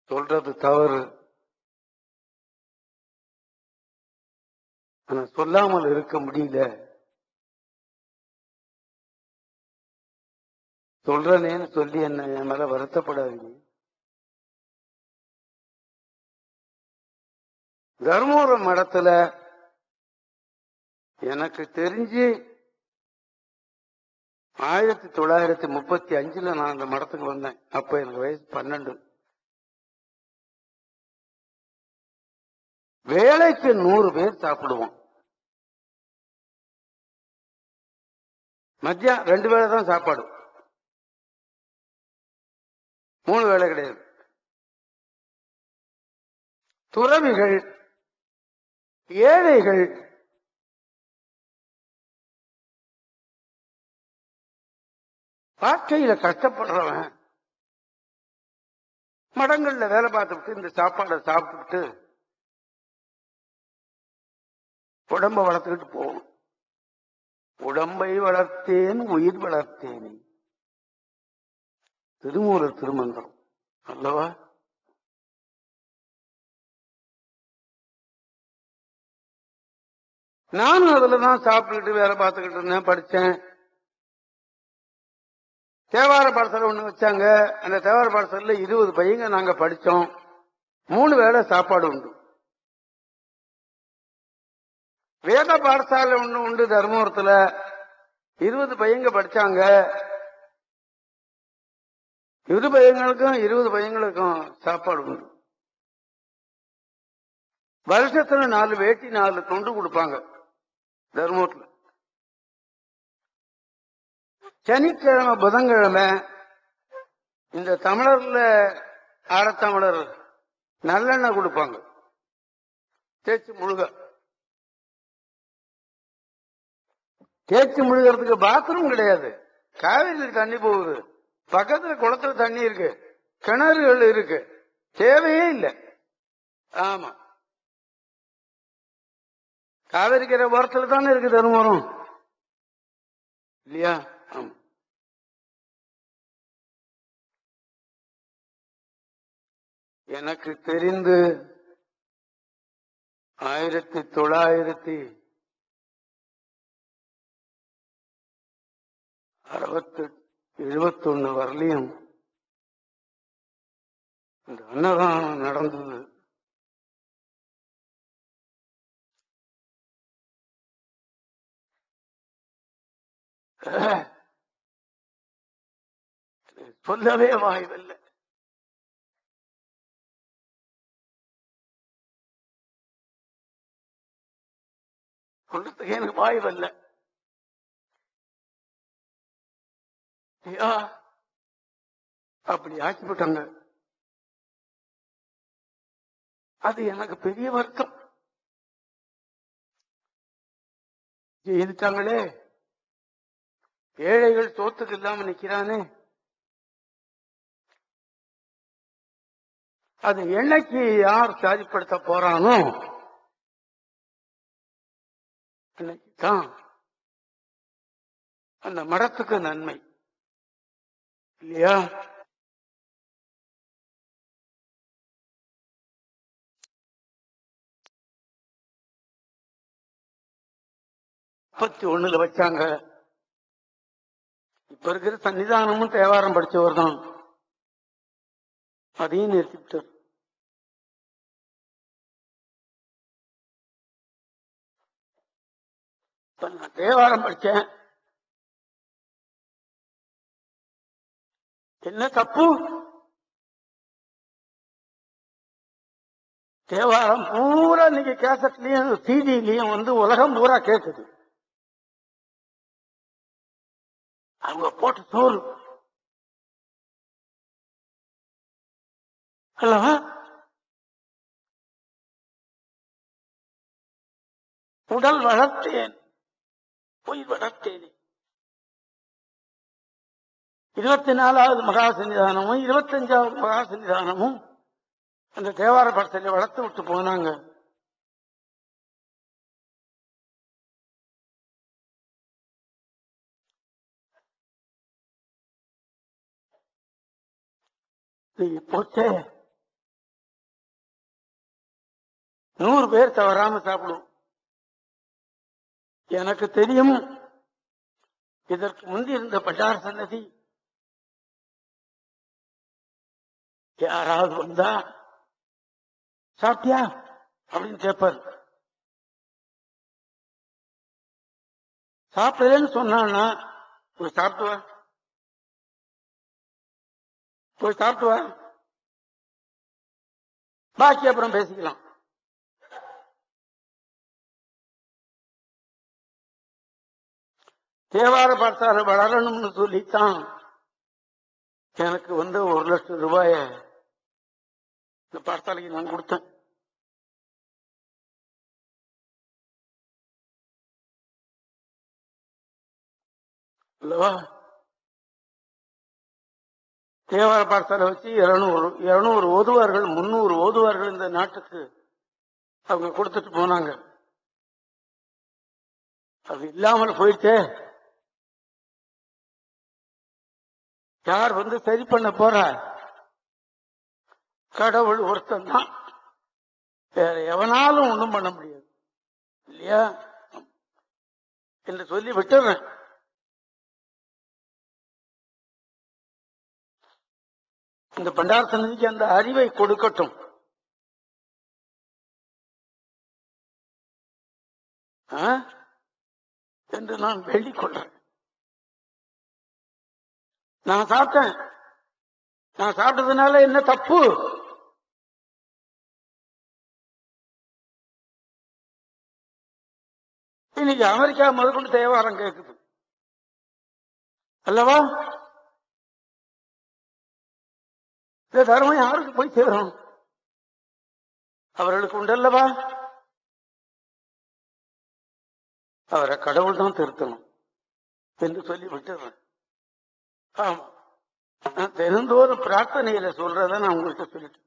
சொல்றது தவறு, ஆனா சொல்லாமல் இருக்க முடியல. சொல்றேன்னு சொல்லி என்ன என் மேல வருத்தப்படாதீங்க. தர்மபுரம் மடத்துல எனக்கு தெரிஞ்சு 1935 நான் அந்த மடத்துக்கு வந்தேன். அப்ப எனக்கு வயசு 12. வேலைக்கு 100 பேர் சாப்பிடுவோம். மத்தியம் 2 வேளை தான் சாப்பாடு, 3 வேளை கிடையாது. துறவிகள், ஏழைகள், வாழ்க்கையில கஷ்டப்படுறவன் மடங்கள்ல வேலை பார்த்துட்டு இந்த சாப்பாடை சாப்பிட்டுட்டு உடம்ப வளர்த்துக்கிட்டு போகணும். உடம்பை வளர்த்தேன் உயிர் வளர்த்தேன், திருமூலர் திருமந்திரம் அல்லவா? நானும் அதுலதான் சாப்பிட்டுக்கிட்டு வேலை பார்த்துக்கிட்டு இருந்தேன், படிச்சேன். தேவார பாடசாலை ஒண்ணு வச்சாங்க. அந்த தேவார பாடசாலையில 20 பையங்க நாங்க படிச்சோம். 3 வேளை சாப்பாடு உண்டு. வேத பாடசாலை ஒண்ணு உண்டு தர்மபுரத்துல, 20 பையங்க படிச்சாங்க. 20 பையங்களுக்கும் 20 பையங்களுக்கும் சாப்பாடு உண்டு. வருஷத்துல 4 வேட்டி 4 தொண்டு கொடுப்பாங்க தர்மபுரத்துல. சனிக்கிழமை புதன்கிழமை இந்த தமிழர்ல ஆடத்தமிழர் நல்லெண்ணெய் கொடுப்பாங்க, தேய்ச்சி முழுக. தேய்ச்சி முழுகிறதுக்கு பாத்ரூம் கிடையாது, காவிரியில் தண்ணி போகுது, பக்கத்துல குளத்துல தண்ணி இருக்கு, கிணறுகள் இருக்கு, தேவையே இல்லை. ஆமா, காவிரிக்கிற ஓரத்துல தானே இருக்கு தருமபுரம் இல்லையா? ஆமா. எனக்கு தெரிந்து 1971 வரலையும் இந்த அன்னதானம் நடந்தது. சொல்லவே வாய்வில்லை. சொல்றதுக்கு எனக்கு வாய்வில்லை. அப்படி ஆக்கிவிட்டாங்க. அது எனக்கு பெரிய வருத்தம். செய்துட்டாங்களே, ஏழைகள் சோத்துக்கு இல்லாம நிக்கிறானே, அது என்னைக்கு யார் சாதிப்படுத்த போறானோ அன்னைக்குதான் அந்த மடத்துக்கு நன்மை இல்லையா? ல வச்சாங்க. இப்ப இருக்கிற சன்னிதானமும் தேவாரம் படிச்சவர் தான், அதையும் நிறுத்திவிட்டார். இப்ப நான் தேவாரம் படிச்சேன், என்ன தப்பு? தேவாரம் பூரா இன்னைக்கு கேசட்லயும் சிடிலையும் உலகம் பூரா கேட்குது. அவங்க போட்டு சோறு அல்லவா? உடல் வளர்த்தேன் உயிர் வளர்த்தேனே. 24வது மகா சன்னிதானமும் 25வது மகா சன்னிதானமும் அந்த தேவார படத்தை வளர்த்து விட்டு போனாங்க. போச்சே, 100 பேர் தவறாம சாப்பிடும். எனக்கு தெரியும், இதற்கு முந்தி இருந்த பட்டார் சன்னதி யாராவது வந்தா சாப்பிட்டியா அப்படின்னு கேட்பார். சாப்பிடலன்னு சொன்னான்னா போய் சாப்பிட்டு வா, போய் சாப்பிட்டு வா, பாக்கி அப்புறம் பேசிக்கலாம். தேவார பாடசாலை வளரணும்னு சொல்லித்தான் எனக்கு 1 லட்சம் ரூபாய இந்த பாடசாலைக்கு நான் கொடுத்தேன். அல்லவா? தேவார பாடசாலை வச்சு 200 ஓதுவார்கள் 300 ஓதுவார்கள் இந்த நாட்டுக்கு அவங்க கொடுத்துட்டு போனாங்க. அது இல்லாமல் போயிட்டு யார் வந்து சரி பண்ண போற? கடவுள் ஒருத்தன் தான், வேற எவனாலும் ஒண்ணும் பண்ண முடியாது இல்லையா என்று சொல்லி விட்டுறேன். இந்த பண்டாரத்தனதிக்கு அந்த அறிவை கொடுக்கட்டும். என்று நான் வேண்டிக் கொள்றேன். நான் சாப்பிட்டேன், நான் சாப்பிட்டதுனால என்ன தப்பு? இன்னைக்கு அமெரிக்கா முதற்கொண்டு தேவாரம் கேட்குது அல்லவா? இந்த தர்மம் யாருக்கு போய் சேரும்? அவர்களுக்கு உண்டல்லவா? அவரை கடவுள் தான் திருத்தணும் என்று சொல்லி விட்டுறேன். ஆமா, நான் தினந்தோறும் பிரார்த்தனையில சொல்றத நான் உங்கள்கிட்ட சொல்லிட்டேன்.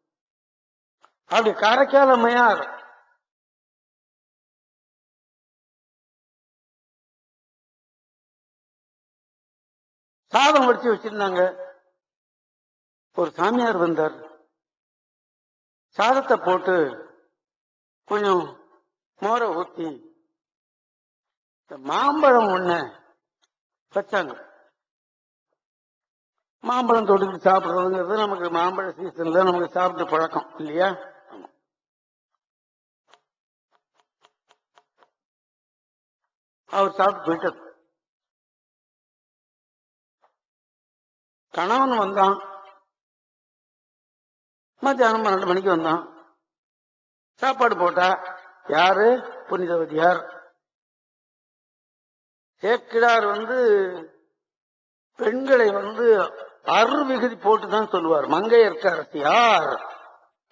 அப்படி காரைக்கால் அம்மையார் சாதம் வடிச்சு வச்சிருந்தாங்க. ஒரு சாமியார் வந்தார், சாதத்தை போட்டு கொஞ்சம் மோரை ஊத்தி மாம்பழம் ஒண்ணு வச்சாங்க. மாம்பழம் தொட்டுக்கிட்டு சாப்பிடுறதுங்கிறது நமக்கு மாம்பழ சீசன்ல நமக்கு சாப்பிட்டு பழக்கம் இல்லையா? அவர் சாப்பிட்டு போயிட்டார். கணவன் வந்தான், மத்தியானம் 12 மணிக்கு வந்தான். சாப்பாடு போட்டா யாரு? புனிதவதியார். சேக்கிழார் வந்து பெண்களை வந்து அருவிகுதி போட்டுதான் சொல்லுவார். மங்கையர்க்கரசியார்,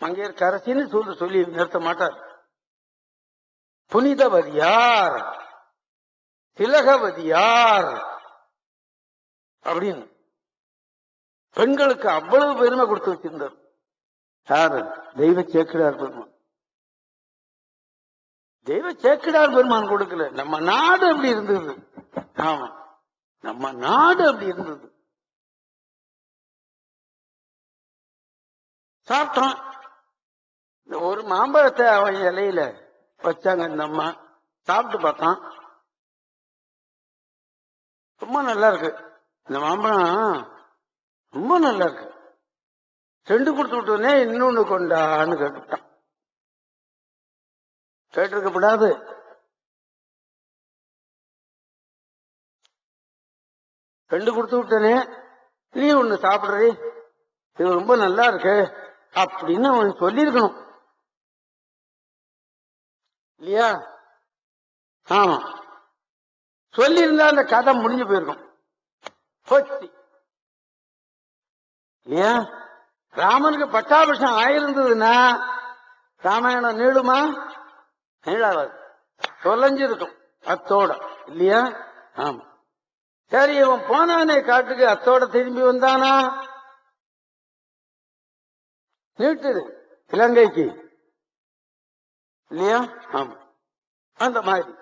மங்கையர்க்கரசின்னு சொல்லி நிறுத்த மாட்டார். புனிதவதியார், திலகவதியார் அப்படின்னு பெண்களுக்கு அவ்வளவு பெருமை கொடுத்து வச்சிருந்தார். யாரு? தெய்வ சேக்கிழார் பெருமான். தெய்வ சேக்கிழார் பெருமான் கொடுக்கல, நம்ம நாடு அப்படி இருந்தது. ஆமா, நம்ம நாடு அப்படி இருந்தது. சாப்பிட்டான். இந்த ஒரு மாம்பழத்தை அவன் இலையில வச்சாங்க. இந்த அம்மா சாப்பிட்டு பார்த்தான், ரொம்ப நல்லா இருக்கு, இந்த மாம்பழம் ரொம்ப நல்லா இருக்கு. 2 கொடுத்து விட்டோன்னே இன்னொன்னு கொண்டான்னு கேட்டுட்டான். கேட்டிருக்கப்படாது. ரெண்டு கொடுத்து விட்டனே, நீ ஒண்ணு சாப்பிடுறே, இது ரொம்ப நல்லா இருக்கு அப்படின்னு அவன் சொல்லியிருக்கணும் இல்லையா? ஆமா, சொல்லியிருந்தா அந்த கதை முடிஞ்சு போயிருக்கும். போச்சு இல்லையா? ராமனுக்கு பட்டாபிஷம் ஆயிருந்ததுன்னா ராமாயணம் நீளுமா? நீளாவது, தொலைஞ்சிருக்கும் அத்தோட இல்லையா? ஆமா. சரி, இவன் போனானே காட்டுக்கு, அத்தோட திரும்பி வந்தானா? நீட்டுது இலங்கைக்கு இல்லையா? ஆமா, அந்த மாதிரி.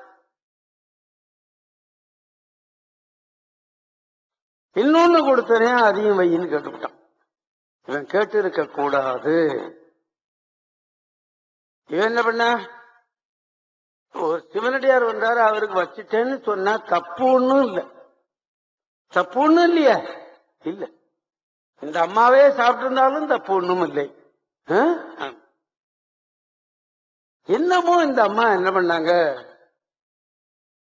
இன்னொன்னு கொடுத்தனே அதையும் வையின்னு கேட்டுவிட்டான். இவன் கேட்டு இருக்க கூடாது. இவன் என்ன பண்ண? ஒரு சிவனடியார் வந்தாரு, அவருக்கு வச்சுட்டேன்னு சொன்னா தப்பு ஒண்ணும் இல்லை. தப்பு ஒண்ணும் இல்லையா? இல்ல, இந்த அம்மாவே சாப்பிட்டு இருந்தாலும் தப்பு ஒண்ணும் இல்லை. என்னமோ இந்த அம்மா என்ன பண்ணாங்க,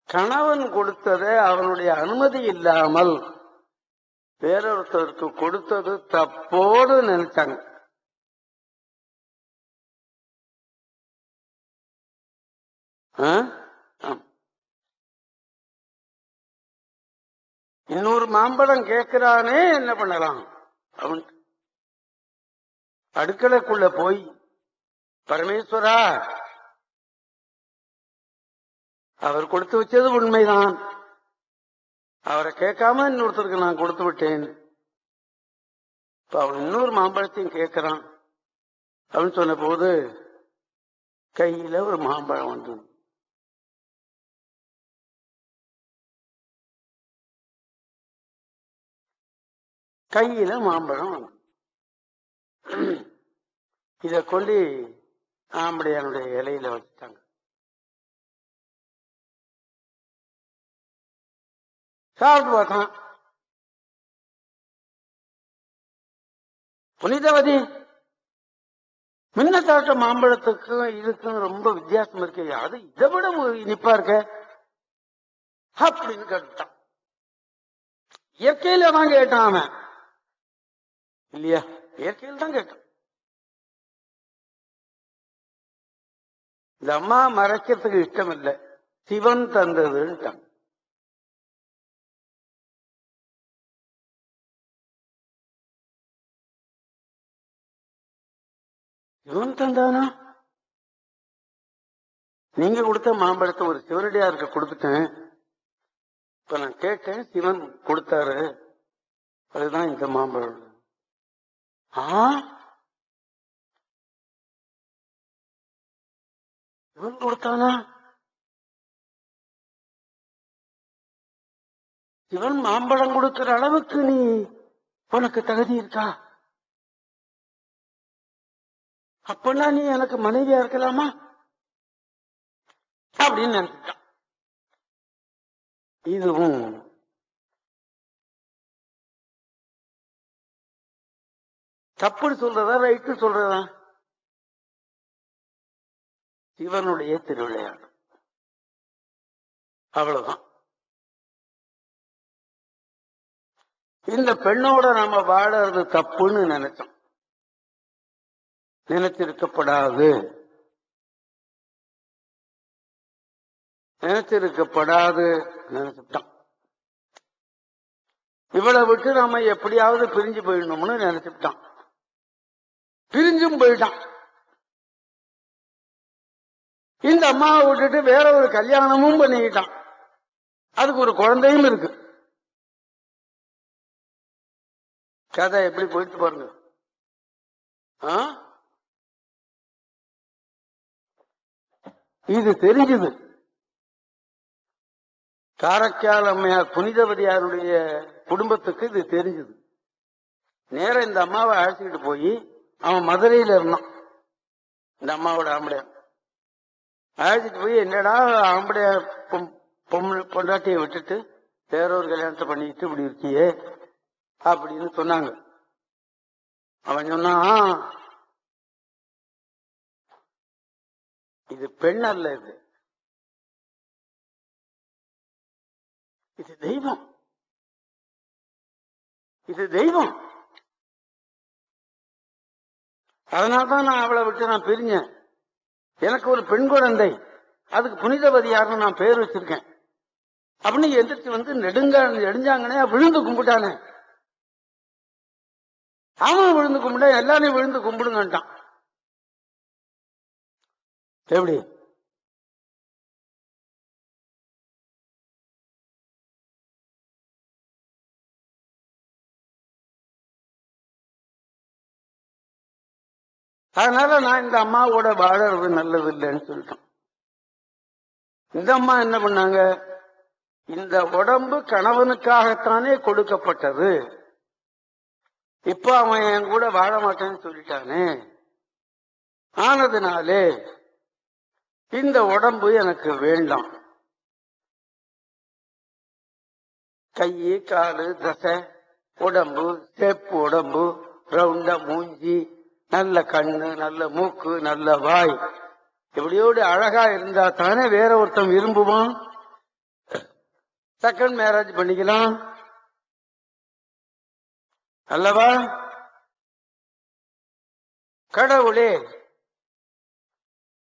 கணவன் கொடுத்ததை அவனுடைய அனுமதி இல்லாமல் வேறொருத்தருக்கு கொடுத்தது தப்போடு நினைச்சாங்க. இன்னொரு மாம்பழம் கேட்கிறானே, என்ன பண்ணலாம்? அவன் அடுக்கலைக்குள்ள போய், பரமேஸ்வரா, அவர் கொடுத்து வச்சது உண்மைதான், அவரை கேட்காம இன்னொருத்தருக்கு நான் கொடுத்து விட்டேன். இப்ப அவன் இன்னொரு மாம்பழத்தையும் கேட்கிறான் அப்படின்னு சொன்ன போது கையில ஒரு மாம்பழம் வந்தது. கையில மாம்பழம். இத கொண்டு ஆம்படையானுடைய இலையில வச்சுட்டாங்க. சாப்பிட்டு பார்த்தான். புனிதவதி, முன்ன சாப்பிட்ட மாம்பழத்துக்கும் இதுக்கும் ரொம்ப வித்தியாசம் இருக்கு, அது இதை விட இனிப்பா இருக்க அப்படின்னு கேட்டான். இயற்கையில தான் கேட்டான் அவன், இல்லையா? இயற்கையில் தான் கேட்டான். இந்த அம்மா மறைக்கிறதுக்கு இஷ்டம் இல்லை, சிவன் தந்ததுன்ட்டான். சிவன் தந்தானா? நீங்க கொடுத்த மாம்பழத்தை ஒரு சிவனடியாருக்கு கொடுத்துட்டேன். இப்ப நான் கேட்டேன், சிவன் கொடுத்தாரு, அதுதான் இந்த மாம்பழம். சிவன் கொடுத்தானா? சிவன் மாம்பழம் கொடுக்கிற அளவுக்கு நீ உனக்கு தகுதி இருக்கா? அப்பனா நீ எனக்கு மனைவியா இருக்கலாமா அப்படின்னு நினைச்சிட்டான். இதுவும் தப்புன்னு சொல்றதா ரைட்டு சொல்றதா? சிவனுடைய திருவிளையாடு, அவ்வளவுதான். இந்த பெண்ணோட நாம வாழறது தப்புன்னு நினைச்சோம், நினைச்சிருக்கப்படாது, நினைச்சிருக்கப்படாது நினைச்சுட்டான். இவளை விட்டு நாம எப்படியாவது பிரிஞ்சு போயிடணும்னு நினைச்சுட்டான். பிரிஞ்சும் போயிட்டான். இந்த அம்மாவை விட்டுட்டு வேற ஒரு கல்யாணமும் பண்ணிக்கிட்டான். அதுக்கு ஒரு குழந்தையும் இருக்கு. கதை எப்படி போயிட்டு பாருங்க. இது தெரிஞ்சது. காரைக்கால் அம்மையார் புனிதவதியாருடைய குடும்பத்துக்கு இது தெரிஞ்சது. நேரம் இந்த அம்மாவை அழைச்சிக்கிட்டு போய், அவன் மதுரையில இருந்தான், இந்த அம்மாவோட ஆம்படையார். அழைச்சிட்டு போய், என்னடா ஆம்படையார் பொண்டாட்டியை விட்டுட்டு வேற ஒரு கல்யாணத்தை பண்ணிட்டு இப்படி இருக்கியே அப்படின்னு சொன்னாங்க. அவன் சொன்னான், இது பெண் அல்ல, இது தெய்வம், இது தெய்வம். அதனால்தான் நான் அவளை விட்டு நான் பிரிஞ்சேன். எனக்கு ஒரு பெண் குழந்தை, அதுக்கு புனிதவதியார்னு நான் பேர் வச்சிருக்கேன் அப்படின்னு எந்திரிச்சு வந்து நெடுஞ்சாங்கனே விழுந்து கும்பிட்டானே. அவன் விழுந்து கும்பிட்டா எல்லாரையும் விழுந்து கும்பிடுங்கட்டான். எப்படி? அதனால நான் இந்த அம்மாவோட வாழறது நல்லது இல்லைன்னு சொல்லிட்டேன். இந்த அம்மா என்ன பண்ணாங்க, இந்த உடம்பு கணவனுக்காகத்தானே கொடுக்கப்பட்டது, இப்ப அவன் என் கூட வாழ மாட்டேன்னு சொல்லிட்டானே, ஆனதுனாலே இந்த உடம்பு எனக்கு வேண்டாம். கையு காலு தசை உடம்பு, சேப்பு உடம்பு, ரவுண்டா மூஞ்சி, நல்ல கண்ணு, நல்ல மூக்கு, நல்ல வாய், இப்படியோடு அழகா இருந்தா தானே வேற ஒருத்தன் விரும்புவான். செகண்ட் மேரேஜ் பண்ணிக்கலாம் அல்லவா? கடவுளே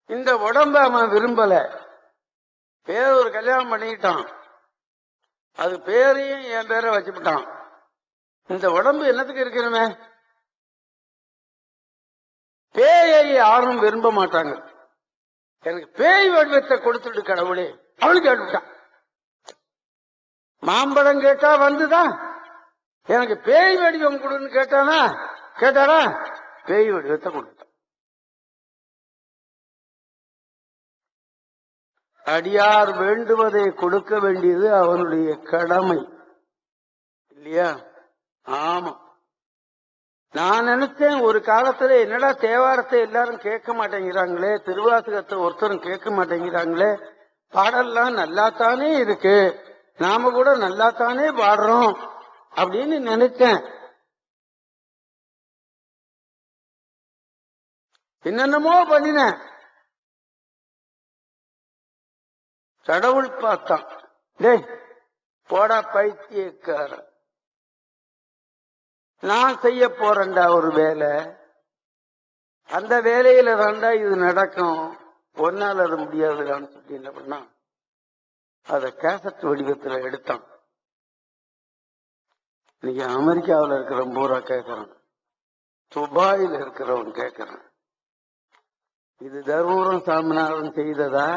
இந்த உடம்ப அவன் விரும்பல, வேற ஒரு கல்யாணம் பண்ணிக்கிட்டான், அது பேரையும் என் பேரை வச்சுட்டான். இந்த உடம்பு என்னத்துக்கு இருக்கிறமே? பேயை யாரும் விரும்ப மாட்டாங்க. எனக்கு பேய் வடிவத்தை கொடுத்துட்டு கடவுளே அவளுக்கு கேட்டுட்டான். மாம்பழம் கேட்டா வந்துதான், எனக்கு பேய் வடிவம் கொடுன்னு கேட்டாரா, பேய் வடிவத்தை கொடுத்தான். அடியார் வேண்டுவதை கொடுக்க வேண்டியது அவனுடைய கடமை இல்லையா? ஆமா. நான் நினைச்சேன் ஒரு காலத்துல என்னடா தேவாரத்தை எல்லாரும் கேட்க மாட்டேங்கிறாங்களே, திருவாசகத்தை ஒருத்தரும் கேட்க மாட்டேங்கிறாங்களே, பாடல்லாம் நல்லாத்தானே இருக்கு, நாம கூட நல்லாத்தானே பாடுறோம் அப்படின்னு நினைச்சேன். என்னென்னமோ பண்ணினேன். கடவுள் பார்த்தான், டேய் போடா பைத்தியக்காரன், நான் செய்ய போறேன்டா ஒரு வேலை, அந்த வேலையில தாண்டா இது நடக்கும், ஒன்னால அது முடியாதுடான்னு சொல்லி என்ன பண்ணா, அத கேசட் வடிவத்தில் எடுத்தான். இன்னைக்கு அமெரிக்காவில் இருக்கிறவன் பூரா கேட்கறான், துபாயில் இருக்கிறவன் கேட்கறான், இது தர்மபுரம் சாமிநாதன் செய்ததா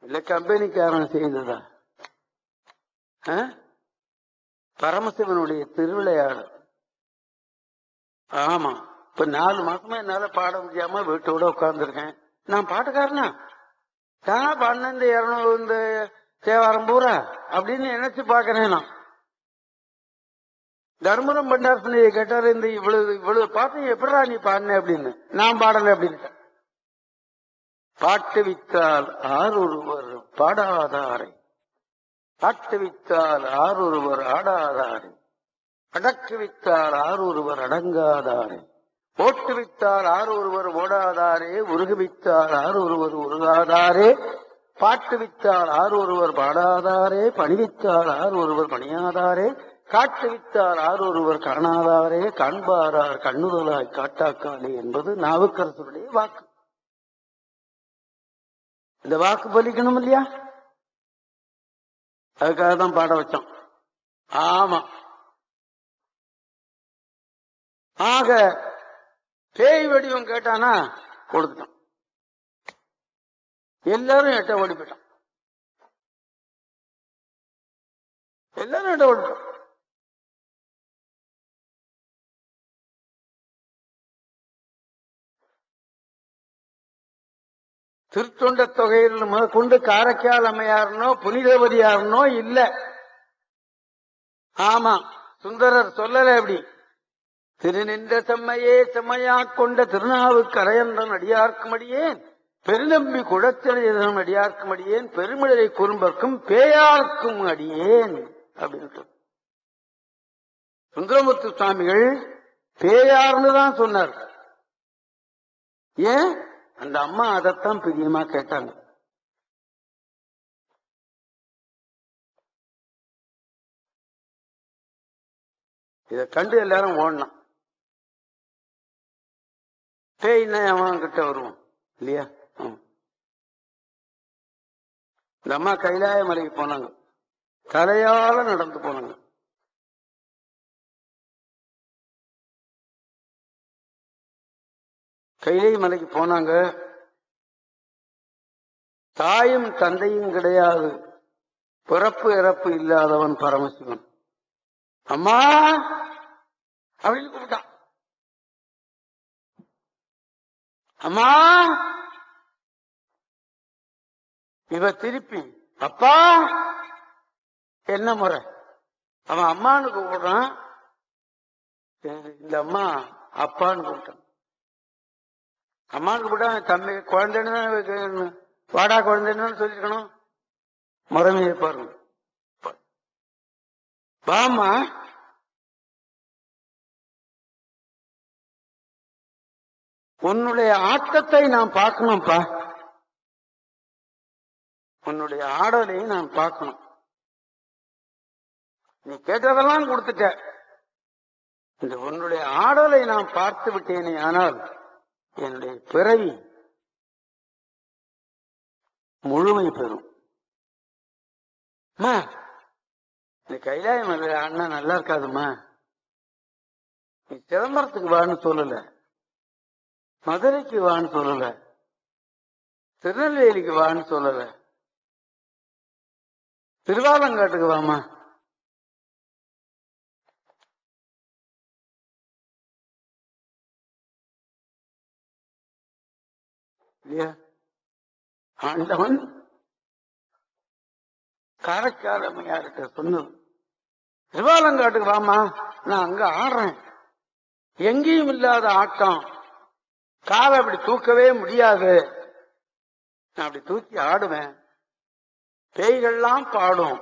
இல்ல கம்பெனிக்காரன் செய்ததா? பரமசிவனுடைய திருவிளையாடல். ஆமா, இப்ப 4 மாசமா என்னால பாட முடியாம வீட்டோட உட்கார்ந்துருக்கேன். நான் பாட்டுக்காரனா? தானா பாடின இந்த 200 இந்த தேவாரம் பூரா அப்படின்னு நினைச்சு பாக்கிறேன். நான் தர்மபுரம் பண்டாரசனையை கேட்டாரு, இந்த இவ்வளவு பாட்டு எப்படா நீ பாடின அப்படின்னு. நான் பாடல அப்படின்னு. பாட்டு வித்தால் ஆரொருவர் பாடாதாரை, பாட்டு வித்தால் ஆரொருவர் ஆடாதாரை, அடக்கு வித்தால் ஆரொருவர் அடங்காதாரை, ஓட்டு வித்தால் ஆரொருவர் ஓடாதாரே, உருகுவித்தால் ஆரொருவர் உருகாதாரே, பாட்டு வித்தால் ஆரொருவர் பாடாதாரே, பணிவித்தால் ஆரொருவர் பணியாதாரே, காட்டு வித்தால் ஆரொருவர் காணாதாரே, காண்பாரார் கண்ணுதலாய் காட்டாக்காளே என்பது நாவுக்கரசருடைய வாக்கு. இந்த வாக்கு பலிக்கணும் இல்லையா? அதுக்காக தான் பாட வச்சோம். ஆமா, ஆக பேய் வடிவம் கேட்டானா கொடுத்துட்டான். எல்லாரும் எட்ட ஓடி போயிட்டான். எல்லாரும் எட்ட ஓடிட்டான். திருத்தொண்ட தொகையில் முதற்கொண்டு காரைக்கால் அம்மையாருனோ புனிதவதியாருனோ இல்ல. ஆமா, சுந்தரர் சொல்லல எப்படி, திருநின்ற செம்மையே செம்மையா கொண்ட திருநாவுக்கரையன்றன் அடியார்க்கும் அடியேன், பெருநம்பி குழச்செழுதன் அடியார்க்கும் அடியேன், பெருமிழரை குறும்பர்க்கும் பேயார்க்கும் அடியேன் அப்படின்னு சுந்தரமூர்த்தி சுவாமிகள் பேயார்னு தான் சொன்னார். ஏன்? அந்த அம்மா அதைத்தான் பிரியமா கேட்டாங்க. இத கண்டு எல்லாரும் ஓடணும். பேய்னா அவன் கிட்ட வருவோம் இல்லையா? இந்த அம்மா கைலாய மலைக்கு போனாங்க, தலையால நடந்து போனாங்க. கைலை மலைக்கு போனாங்க. தாயும் தந்தையும் கிடையாது, பிறப்பு இறப்பு இல்லாதவன் பரமசிவன். அம்மா அப்படின்னு கூப்பிட்டான். அம்மா, இவ திருப்பி அப்பா. என்ன முறை? அவன் அம்மான்னு கூப்பிடுறான், இந்த அம்மா அப்பான்னு கூப்பிட்டான். அம்மாவுக்கு கூட தம்பி குழந்தைன்னு வாடா குழந்தைன்னு சொல்லிருக்கணும். முறைமையை பாருங்க. வாமா, உன்னுடைய ஆட்டத்தை நான் பார்க்கணும்ப்பா, உன்னுடைய ஆடலை நான் பார்க்கணும். நீ கேட்டதெல்லாம் கொடுத்துட்ட, இந்த உன்னுடைய ஆடலை நான் பார்த்து விட்டேனே, ஆனால் என்னுடைய பிறவி முழுமை பெறும். இந்த கைலாய மலை அண்ணா நல்லா இருக்காதுமா, நீ சிதம்பரத்துக்கு வான்னு சொல்லல, மதுரைக்கு வான்னு சொல்லல, திருநெல்வேலிக்கு வான்னு சொல்லல, திருவாலங்காட்டுக்கு வாமா. ஆண்டவன் காரைக்கால் அம்மையார்கிட்ட சொன்னது, திருவாலங்காட்டுக்கு வாமா, நான் அங்க ஆடுறேன், எங்கேயும் இல்லாத ஆட்டம். காலை அப்படி தூக்கவே முடியாது. நான் அப்படி தூக்கி ஆடுவேன். பேய்கள்லாம் பாடும்.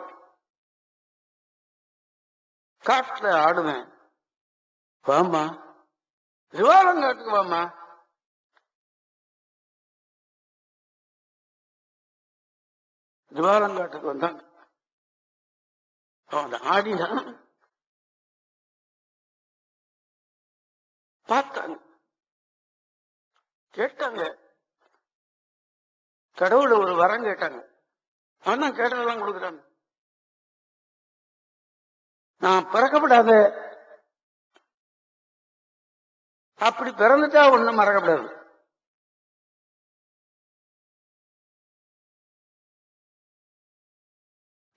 காட்டுல ஆடுவேன். வாமா, திருவாலங்காட்டுக்கு வாமா. திருவாலங்காட்டுக்கு வந்தாங்க. அவன் ஆடினான். பார்த்தாங்க, கேட்டாங்க. கடவுள ஒரு வரம் கேட்டாங்க. ஆனா கேட்டதெல்லாம் கொடுக்குறாங்க. நான் பிறக்கப்படாத, அப்படி பிறந்துட்டா ஒண்ணும் மறக்கப்படாது.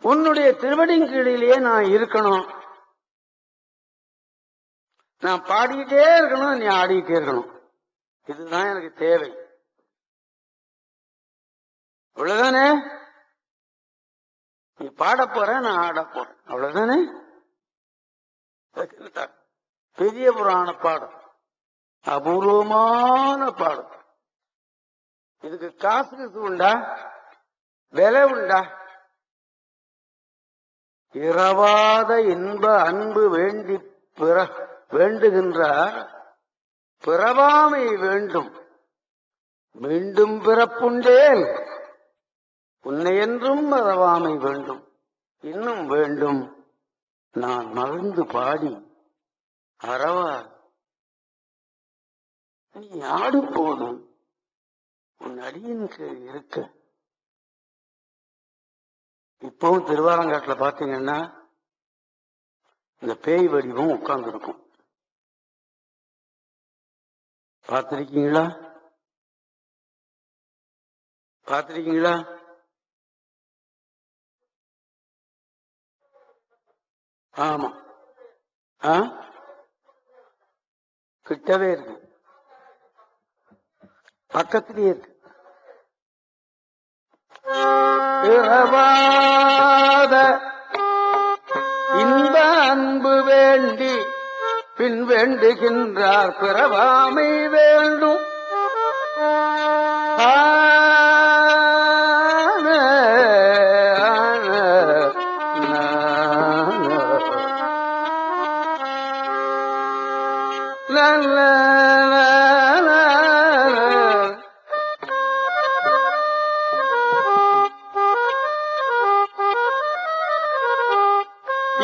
உன்னுடைய திருவடியின் கீழிலேயே நான் இருக்கணும். நான் பாடிக்கிட்டே இருக்கணும், நீ ஆடிக்கிட்டே இருக்கணும். இதுதான் எனக்கு தேவை. அவ்வளவுதானே? நீ பாட போற, நான் ஆட போறேன். அவ்வளவுதானே? பெரிய புராண பாடம், அபூர்வமான பாடம். இதுக்கு காசு உண்டா? விலை உண்டா? இரவாத இன்ப அன்பு வேண்டி வேண்டுகின்றார். பிறவாமை வேண்டும், மீண்டும் பிறப்புண்டேன். உன்னை என்றும் மறவாமை வேண்டும். இன்னும் வேண்டும், நான் மகிழ்ந்து பாடி அறவா நீ ஆடும் போது உன் அடியின் கீழ் இருக்க. இப்பவும் திருவாலங்காட்டுல பாத்தீங்கன்னா இந்த பேய் வடிவம் உட்கார்ந்து இருக்கும். பார்த்திருக்கீங்களா? பார்த்திருக்கீங்களா? ஆமா. கிட்டவே இருக்கு, பக்கத்திலேயே இருக்கு. பிறவாத இன்ப அன்பு வேண்டி பின் வேண்டுகின்றார். பிறவாமை வேண்டும்.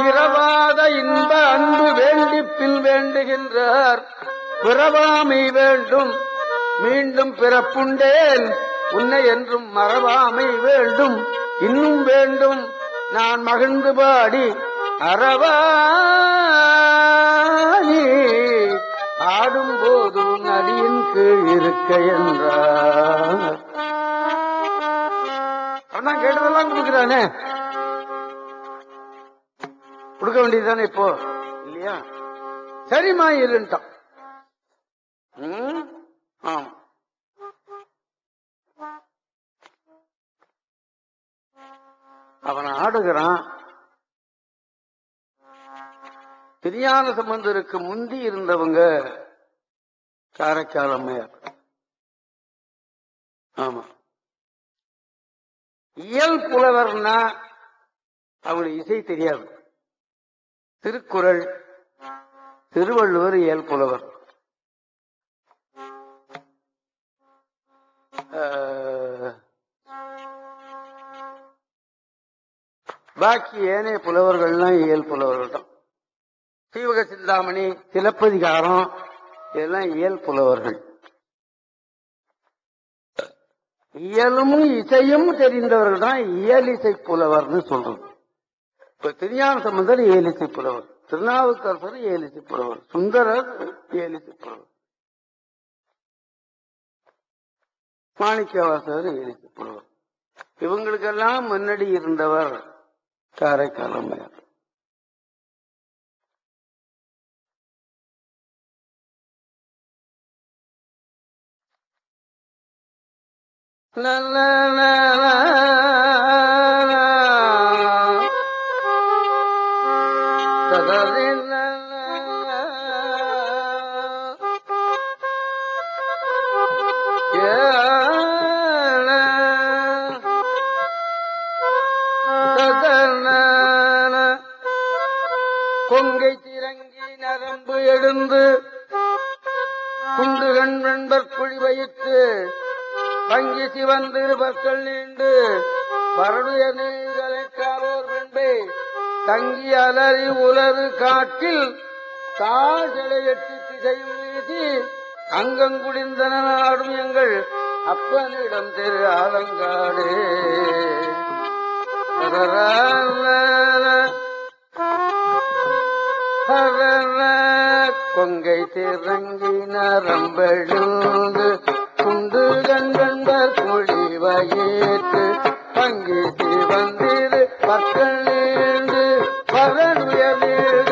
இரவாத இன்ப அன்பு வேண்டி பின் வேண்டுகின்றார். பிறவாமை வேண்டும், மீண்டும் பிறப்புண்டேன். உன்னை என்றும் மறவாமை வேண்டும். இன்னும் வேண்டும், நான் மகிழ்ந்து பாடி அறவாணி ஆடும் போது அடியின் கீழ் இருக்க என்றார். அவன் கேட்டதெல்லாம் கொடுக்கிறானே, கொடுக்க வேண்டியதுதானே இப்போ, இல்லையா? சரிமா இருட்டான். ஆமா. அவன் ஆடுகிறான். திருஞான சம்பந்தருக்கு முந்தி இருந்தவங்க காரைக்கால் அம்மையார். ஆமா. இயல் புலவர்னா அவங்களுக்கு இசை தெரியாது. திருக்குறள், திருவள்ளுவர் இயல் புலவர். பாக்கி ஏனைய புலவர்கள்லாம் இயல் புலவர்கள் தான். சீவக சிந்தாமணி, சிலப்பதிகாரம் இதெல்லாம் இயல் புலவர்கள். இயலும் இசையும் தெரிந்தவர்கள் தான் இயலிசை புலவர்னு சொல்றது. இப்ப திருஞான சம்பந்தர் இயலிசை புலவர், திருநாவுக்கரசர் இயலிசை புலவர், சுந்தரர் இயலிசை புலவர், மாணிக்கவாசகர் இயலிசை புலவர். இவங்களுக்கெல்லாம் முன்னாடி இருந்தவர் காரைக்கால் அம்மையார். இறங்கி நரம்பு எழுந்து குண்டுகண் வெண்பற் குழி வயிற்று பங்கி சிவந்து பற்கள் நீண்டு பரடுய நீர்களைக்காவோர் வெண்பை தங்கி அலறி உலரு காற்றில் தாழ்களை எட்டு திசையும் வீசி அங்கங்குடிந்தன நாடும் எங்கள் அப்பனிடம் திரு ஆலங்காடே. கொங்கை திறங்கி நரம்பெழுந்து குண்டு கண்பர் குழி வயிற்று பங்கி சிவந்திரு பற்கள் நீண்டு பரனுயர்காரோே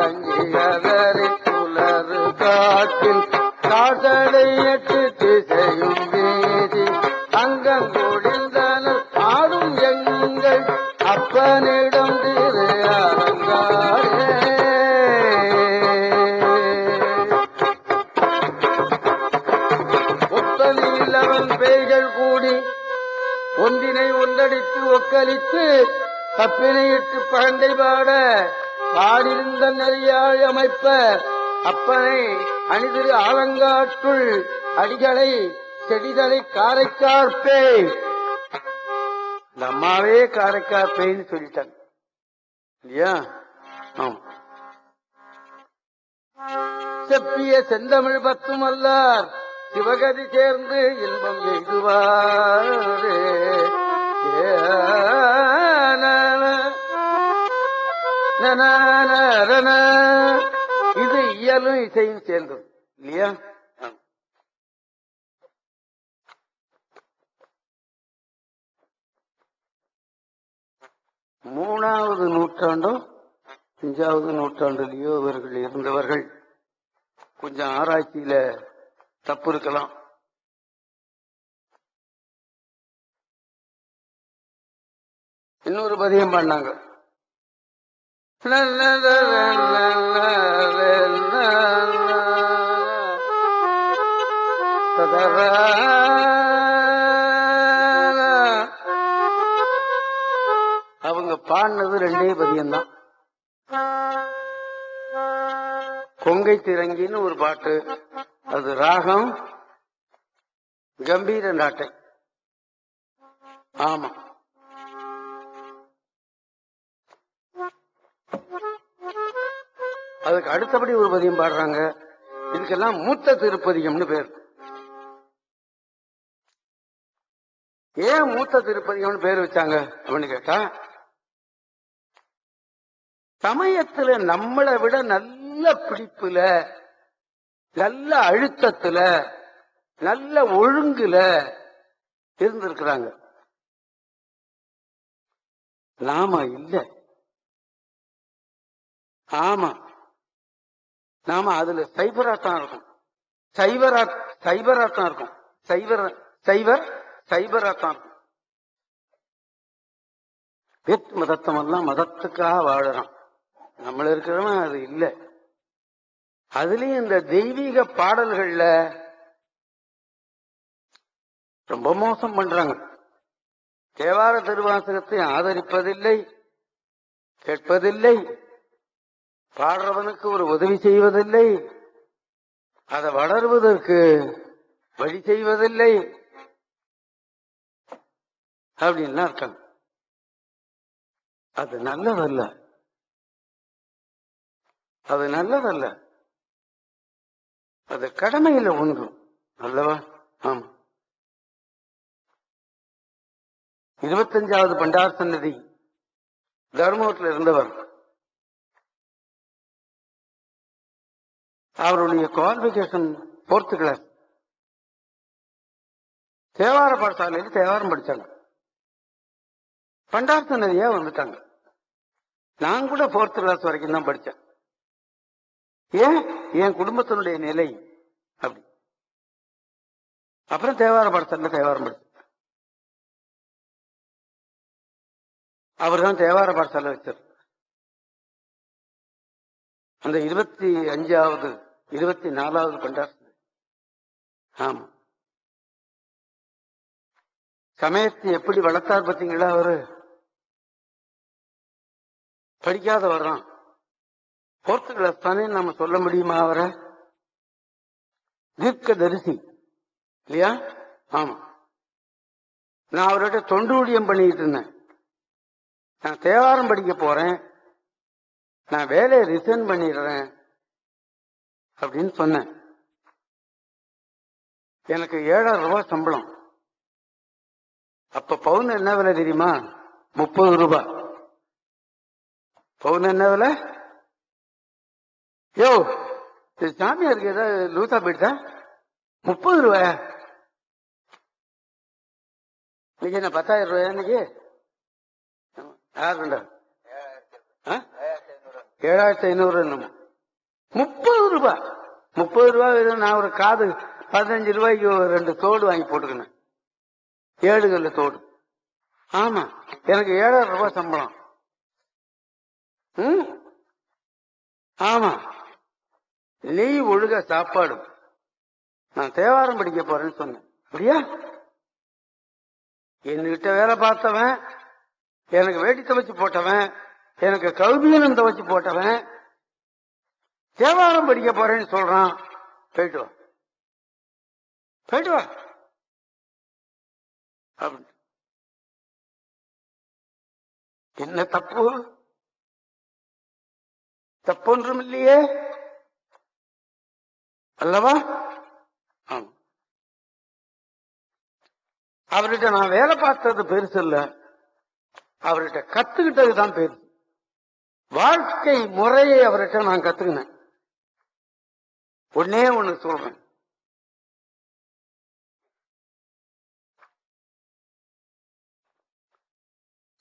தங்கி அலறி புலரு காற்றில் காதலை எட்டு திசையும் வீதி அங்கம் கொடிந்தனர் ஆடும் எங்கள் அப்பனிடம் திரு ஆலங்காடே. ஒப்பனில் அவன் பேய்கள் கூடி ஒன்றினை ஒன்றடித்து ஒக்களித்து தப்பினையிட்டு பழந்தை பாட பாடிருந்த நெறியாழ் அமைப்ப அப்பனை அணிதிரு ஆலங்காட்டுள் அடிகளை செடிதலை காரைக்கார்பே. இந்த அம்மாவே காரைக்கார்பேன்னு சொல்லிட்டாங்க இல்லையா? ஆமா. செப்பிய செந்தமிழ் பத்தும் அல்லார் சிவகதி சேர்ந்து இன்பம் எய்துவாரே. இது இயலும் இசையும் சேர்ந்தது இல்லையா? மூணாவது நூற்றாண்டோ 5வது நூற்றாண்டுலயோ இவர்கள் இருந்தவர்கள். கொஞ்சம் ஆராய்ச்சியில தப்பு இருக்கலாம். இன்னொரு பதியம் பண்ணாங்க. அவங்க பாடினது 2 பதியம்தான். கொங்கை திரங்கின்னு ஒரு பாட்டு, அது ராகம் கம்பீர நாட்டை. ஆமா, அதுக்கு அடுத்தபடி ஒரு பதியம் பாடுறாங்க. இதுக்கெல்லாம் மூத்த திருப்பதிகம்னு பேர். ஏன் மூத்த திருப்பதிகம்னு பேர் வச்சாங்க அப்படின்னு கேட்டா, சமயத்துல நம்மளை விட நல்ல பிடிப்புல, நல்ல அழுத்தத்துல, நல்ல ஒழுங்குல இருந்திருக்கிறாங்க. நாம இல்ல. ஆமா, நாம அதுல சைபராத்தான் இருக்கும். சைபராத்தான் இருக்கும். சைபராத்தான் இருக்கும். வேற்று மதத்தம் எல்லாம் மதத்துக்காக வாழறான். நம்மள இருக்கிறவன் அது இல்லை. அதுலயும் இந்த தெய்வீக பாடல்கள்ல ரொம்ப மோசம் பண்றாங்க. தேவார திருவாசகத்தை ஆதரிப்பதில்லை, கேட்பதில்லை, பாடுறவனுக்கு ஒரு உதவி செய்வதில்லை, அதை வளர்வதற்கு வழி செய்வதில்லை அப்படின்லாம் இருக்காங்க. அது நல்லதல்ல, அது நல்லதல்ல. அது கடமையில ஒன்று அல்லவா? ஆமா. 25வது பண்டார் சன்னதி தர்மபுரத்தில் இருந்தவர். அவருடைய குவாலிபிகேஷன் 4th கிளாஸ். தேவார பாடசாலையில் தேவாரம் படிச்சாங்க. பண்டார் சன்னதியா வந்துட்டாங்க. நான் கூட 4th கிளாஸ் வரைக்கும் தான் படிச்சேன். ஏன்? என் குடும்பத்தினுடைய நிலை அப்படி. அப்புறம் தேவார பாடசாலையில் தேவாரம் படிச்சேன். அவர் தான் தேவார பாடசாலை வச்சார். அந்த 25வது 24வது பண்டார். ஆமா, சமயத்தை எப்படி வளர்த்தார் பார்த்தீங்களா? அவரு படிக்காத வர்றான். 4th கிளாஸ் தானே நம்ம சொல்ல முடியுமா அவரை? தீர்க்க தரிசி இல்லையா? ஆமா. நான் அவர்கிட்ட தொண்டு ஊழியம் பண்ணிட்டு இருந்தேன். நான் தேவாரம் படிக்க போறேன், நான் வேலையை ரிசைன் பண்ணிடுறேன் அப்படின்னு சொன்னேன். எனக்கு 7,000 ரூபாய் சம்பளம். அப்ப பவுன் என்ன விலை தெரியுமா? 30 ரூபாய். பவுன் என்ன விலை? யோ, சாமியாருக்கு ஏதாவது லூசா போயிட்டா? 30 ரூபாய். இன்னைக்கு என்ன 10,000 ரூபாய்? இன்னைக்கு யாருண்டா? 7,500 என்னமோ. 30 ரூபாய். 30 ரூபாய். நான் ஒரு காது 15 ரூபாய்க்கு 2 தோடு வாங்கி போட்டுக்கினேன், 7 கல்லு தோடு. ஆமா, எனக்கு 7,000 ரூபாய் சம்பளம். ஆமா, நீ ஒழுக சாப்பாடு. நான் தேவாரம் படிக்க போறேன்னு சொன்னேன். அப்படியா? என்கிட்ட வேலை பார்த்தவன், எனக்கு வேட்டி துவைச்சு போட்டவன், எனக்கு கௌபீனம் துவைச்சு போட்டவன் தேவாரம் படிக்க போறேன்னு சொல்றான். போயிட்டு வா, போயிட்டு வா அப்படின்னு. என்ன தப்பு? தப்பொன்றும் இல்லையே அல்லவா? அவர்கிட்ட நான் வேலை பார்த்தது பெருசு இல்ல, அவர்கிட்ட கத்துக்கிட்டதுதான் பெருசு. வாழ்க்கை முறையை அவர்கிட்ட நான் கத்துக்கினேன். ஒன்னே ஒண்ணு சொல்றேன்,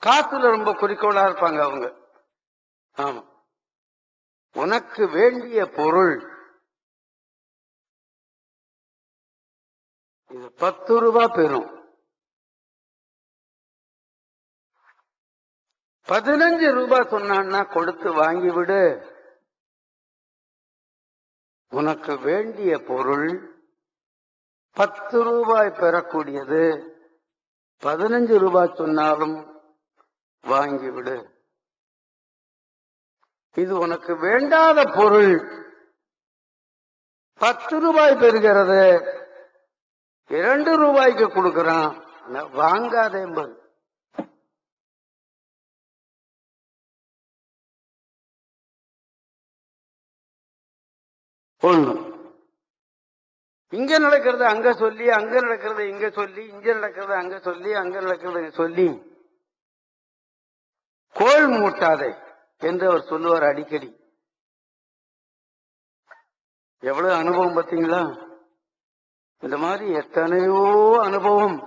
காத்துல ரொம்ப குறிக்கோளா இருப்பாங்க அவங்க. ஆமா, உனக்கு வேண்டிய பொருள் இது 10 ரூபாய் பெறும், 15 ரூபாய் சொன்னான்னா கொடுத்து வாங்கிவிடு. உனக்கு வேண்டிய பொருள் 10 ரூபாய் பெறக்கூடியது, 15 ரூபாய் சொன்னாலும் வாங்கிவிடு. இது உனக்கு வேண்டாத பொருள், 10 ரூபாய் பெறுகிறது, 2 ரூபாய்க்கு கொடுக்கறான், வாங்காதே என்பது. ஒண்ணு. இங்க நடக்கிறது அங்க சொல்லி, அங்க நடக்கிறது இங்க சொல்லி, இங்க நடக்கிறது அங்க சொல்லி, அங்க நடக்கிறது சொல்லி கோள் மூட்டாதே என்று அவர் சொல்லுவார் அடிக்கடி. எவ்வளவு அனுபவம் பார்த்தீங்களா? இந்த மாதிரி எத்தனையோ அனுபவம்.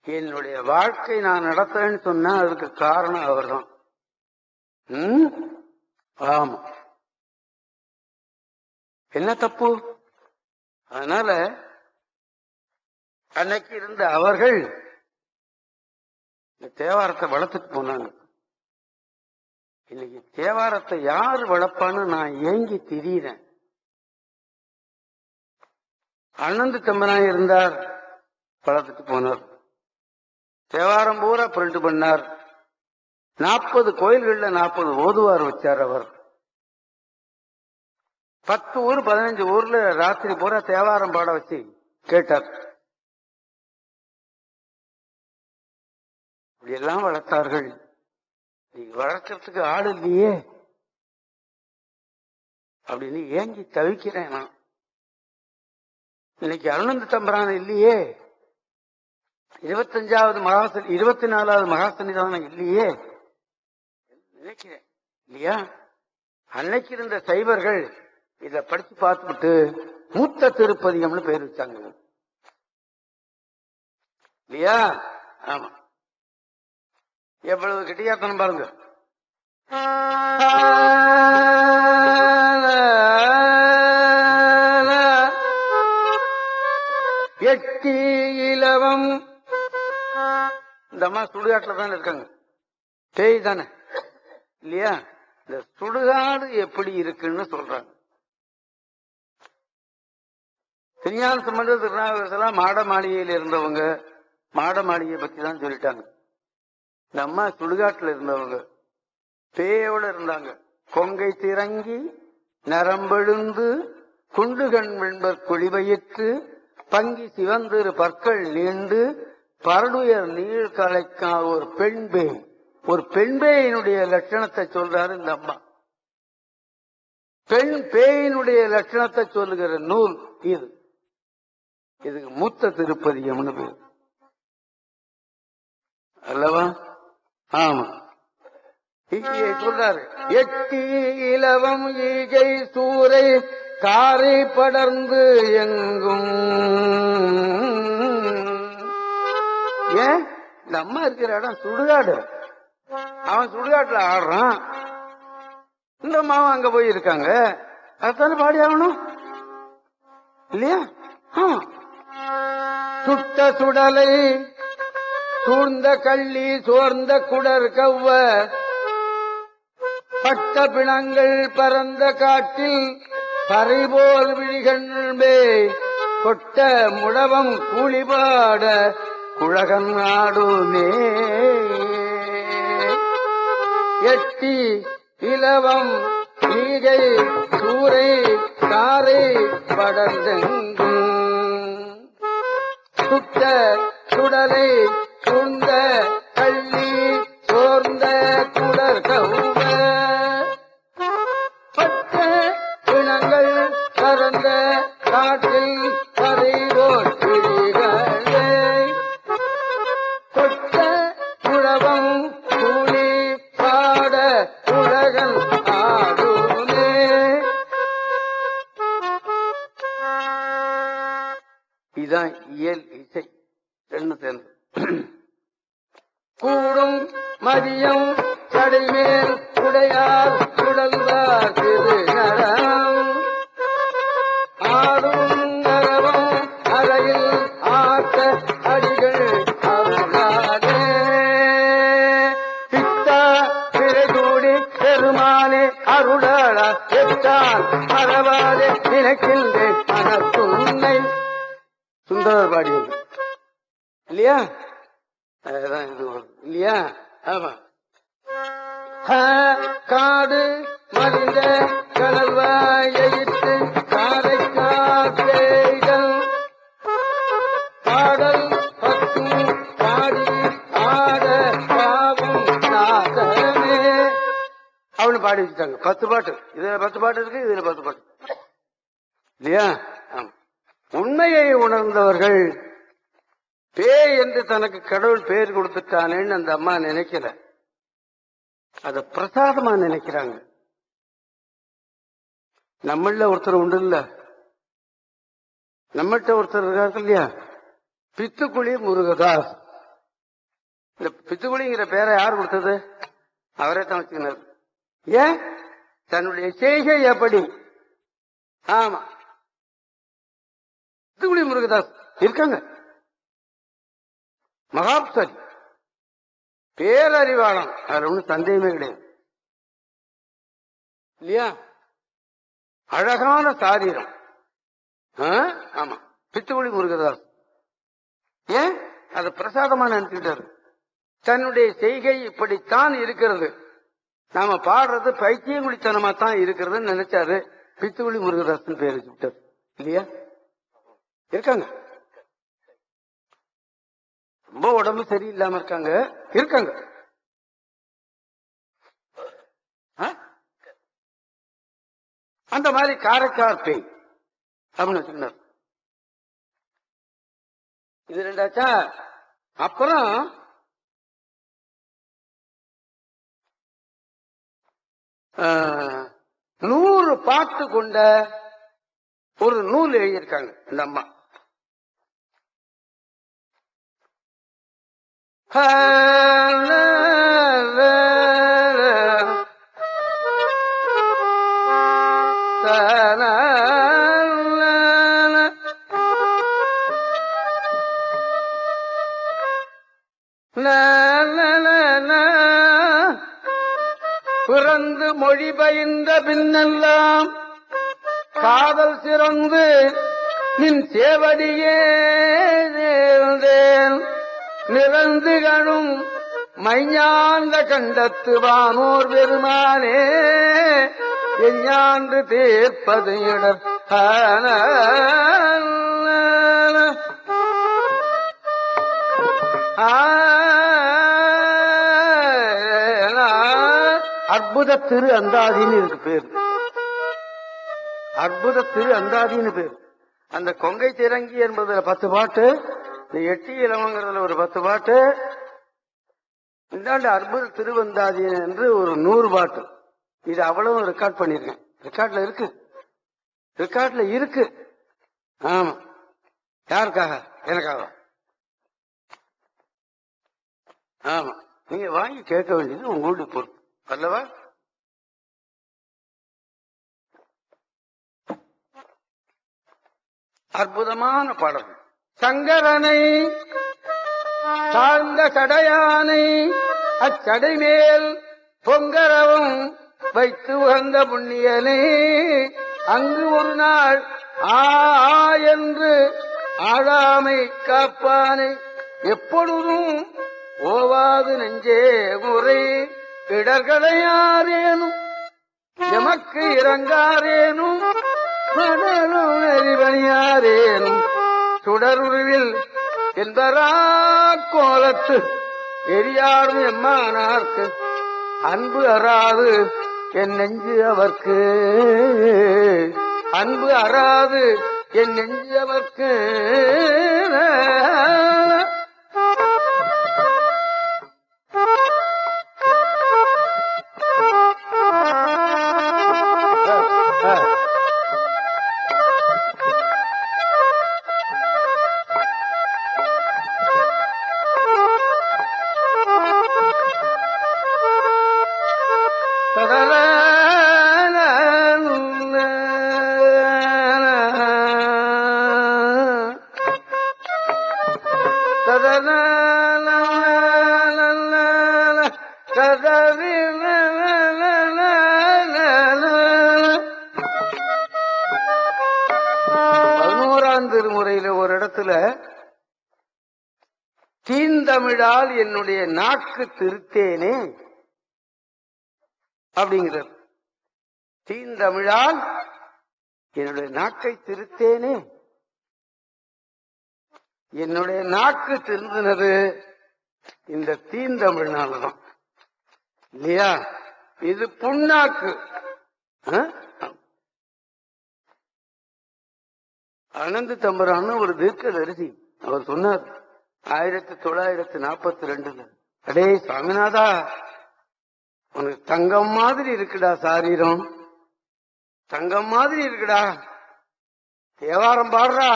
என்னுடைய வாழ்க்கை நான் நடத்துறேன்னு சொன்னா அதுக்கு காரணம் அவர்தான். ஆமா, என்ன தப்பு? அதனால அன்னைக்கு இருந்த அவர்கள் தேவாரத்தை வளர்த்துட்டு போனாங்க. இன்னைக்கு தேவாரத்தை யார் வளர்ப்பான்னு நான் ஏங்கி திரியிறேன். அனந்த தம்பனாய் இருந்தார், வளர்த்துட்டு போனார். தேவாரம் பூரா பிரிண்ட் பண்ணார். 40 கோயில்கள்ல 40 ஓதுவார் வச்சார் அவர். 10 ஊர் 15 ஊர்ல ராத்திரி பூரா தேவாரம் பாட வச்சு கேட்டார். இப்படி எல்லாம் வளர்த்தார்கள். நீங்க வளர்க்கறதுக்கு ஆள் இல்லையே அப்படின்னு ஏங்கி தவிக்கிறேன் நான். இன்னைக்கு அருணந்த தம்பரான இல்லையே, 25வது மகாசனி 24வது மகாசனிதானம் இல்லையே நினைக்கிறேன் இல்லையா? அன்னைக்கு இருந்த சைவர்கள் இத படிச்சு பார்த்துட்டு மூத்த திருப்பதிகம்னு பேர் வச்சாங்க இல்லையா? ஆமா, எவ்வளவு கெட்டியாத்தனம் பாருங்க. எட்டி இலவம். இந்த அம்மா சுடுகாட்டுல தானே இருக்காங்க, பேய் தானே இல்லையா? இந்த சுடுகாடு எப்படி இருக்குன்னு சொல்றாங்க. திருஞான சம்பந்தர் திருநாவுக்கரசர் மாட மாளிகையில் இருந்தவங்க, மாட மாளிகையை பத்தி தான் சொல்லிட்டாங்க. இந்த அம்மா சுடுகாட்டுல இருந்தவங்க. பேயோட இருந்தாங்க. கொங்கை திறங்கி நரம்பெழுந்து குண்டுகண் வெண்பர் குழிவயிற்று பங்கி சிவந்திரு பற்கள் நீண்டு பரடுயர் நீள் கலைக்கா ஒரு பெண் பேய். ஒரு பெண் பேயினுடைய லட்சணத்தை சொல்றாரு இந்த அம்மா. பெண் பேயினுடைய லட்சணத்தை சொல்லுகிற நூல் இது. இதுக்கு மூத்த திருப்பதிகம்னு பேர் அல்லவா? ஆமா. இங்கே சொல்றாரு, எட்டி இலவம் ஈகை சூரை காரை படர்ந்து எங்கும். ஏன் இந்த அம்மா இருக்கிற இடம் சுடுகாடு. அவன் சுடுகாட்டுல ஆடுறான், இந்த அம்மாவும் அங்க போய் இருக்காங்க. அதுதானே பாடி ஆகணும் இல்லையா? சுட்ட சுடலை சூழ்ந்த கள்ளி சோர்ந்த குடர் கவ்வ பட்ட பிணங்கள் பரந்த காட்டில் பறைபோல் விழிகண்பே கொட்ட முழவம் கூலிபாட குழகன் ஆடுமே. எட்டி இலவம் ஈகை சூரை காரை படர்ந்தெங்கும் சுட்ட சுடலை சூழ்ந்த கள்ளி சோர்ந்த குடர் கவ்வ பட்ட பிணங்கள் பரந்த காட்டில் பறைபோல் விழிகளே கொட்ட முழவம் கூலி பாட உலகன் ஆடுமே. இதுதான் இயல் இசை ரெண்டு சேர்ந்து. கூடும் மதியம் கடைமேல் உடையார் உடல்வார் திருநடம் ஆடும் நரவம் அறையில் ஆட்ட அடிகள் அருளாதே. பித்தா பிறகூடி பெருமானே அருளாளா பெற்றால் மறவாதே நினைக்கின்றேன் மனத்துன்னை. சுந்தரர் பாடியது இல்லையா? அதுதான் இது இல்லையா? ஆமா. காடு மலிந்த கடல்வாயிற்று காரை காப்பேய்கள் பாடல் பத்தும் பாடி ஆட பாவம் நாதமே. அவனு பாடி வச்சுட்டாங்க 10 பாட்டு. இதுல 10 பாட்டு இருக்கு, இதுல 10 பாட்டு இல்லையா? ஆமா. உண்மையை உணர்ந்தவர்கள் பேய் என்று தனக்கு கடவுள் பேர் கொடுத்துட்டானேன்னு அந்த அம்மா நினைக்கல, அத பிரசாதமா நினைக்கிறாங்க. நம்மள ஒருத்தர் உண்டு இல்ல, நம்மகிட்ட ஒருத்தர் இருக்காரு இல்லையா, பித்துக்குழி முருகதாஸ். இந்த பித்துக்குழிங்கிற பேரை யார் கொடுத்தது? அவரே தான் வச்சுக்கினார். ஏன்? தன்னுடைய செய்கை எப்படி? ஆமா, பித்துக்குழி முருகதாஸ் இருக்காங்க. மகாப்சரி, பேரறிவாளம், அதுல ஒன்றும் சந்தேகமே கிடையாது இல்லையா? அழகான சாரீரம். ஆமா, பித்துக்குழி முருகதாஸ். ஏன்? அது பிரசாதமா நினைச்சுக்கிட்டாரு. தன்னுடைய செய்கை இப்படித்தான் இருக்கிறது, நாம பாடுறது பைத்தியங்குடித்தனமா தான் இருக்கிறதுன்னு நினைச்சாரு. பித்துக்குழி முருகதாஸ் பேர் வச்சுட்டாரு இல்லையா? இருக்காங்க. ரொம்ப உடம்பு சரியில்லாம இருக்காங்க, இருக்காங்க. அந்த மாதிரி காரைக்கார் பேய் அப்படின்னு வச்சுக்கினார். இது ரெண்டாச்சா. அப்புறம் நூறு பாட்டு கொண்ட ஒரு நூல் எழுதியிருக்காங்க இந்த அம்மா. பிறந்து மொழி பயின்ற பின்னெல்லாம் காதல் சிறந்து நின் சேவடியே நேர்ந்தேன் நிறந்துகளும் மைஞாந்த கண்டத்து வானோர் பெருமானே எஞ்ஞான்று தீர்ப்பது இடர் அற்புத திரு அந்தாதின்னு இருக்கு பேரு. அற்புத திரு அந்தாதின்னு பேரு. அந்த கொங்கை திரங்கி என்பதுல 10 பாட்டு, இந்த எட்டி இளவங்கிறதுல ஒரு 10 பாட்டு, இந்தாண்டு அற்புத திருவந்தாதி என்று ஒரு 100 பாட்டு. இது அவ்வளவு ரெக்கார்ட் பண்ணிருக்கேன். ரெக்கார்ட்ல இருக்கு, ரெக்கார்ட்ல இருக்கு. ஆமா, யாருக்காக? எனக்காக. ஆமா, நீங்க வாங்கி கேட்க வேண்டியது உங்களுடைய பொறுப்பு அல்லவா? அற்புதமான பாடல்கள். சங்கரனை சார்ந்த சடையானை அச்சடை மேல் பொங்கரவும் வைத்து உகந்த புண்ணியனை அங்கு ஒரு நாள் என்று ஆழாமை காப்பானை எப்பொழுதும் ஓவாது நெஞ்சே முறை இடர்களையாரேனும் எமக்கு இறங்காரேனும் அறிவணியாரேனும் சுடருருவில் என்பரா கோலத்து எரியாடும் எம்மானார்க்கு அன்பு அறாது என் நெஞ்சு அவர்க்கு, அன்பு அறாது என் நெஞ்சு அவர்க்கு. தீந்தமிழால் என்னுடைய நாக்கு திருத்தேனே அப்படிங்கிறது. தீந்தமிழால் என்னுடைய நாக்கை திருத்தேனே. என்னுடைய நாக்கு திருந்தினது இந்த தீந்தமிழ்னாலதான் இல்லையா? இது புண்ணாக்கு. அனந்த தம்பரான்னு ஒரு தீர்க்கதரிசி அவர் சொன்னார் 1942. அடே சாமிநாதா, உனக்கு தங்கம் மாதிரி இருக்குடா சாரீரம், தங்கம் மாதிரி இருக்குடா, தேவாரம் பாடுறா,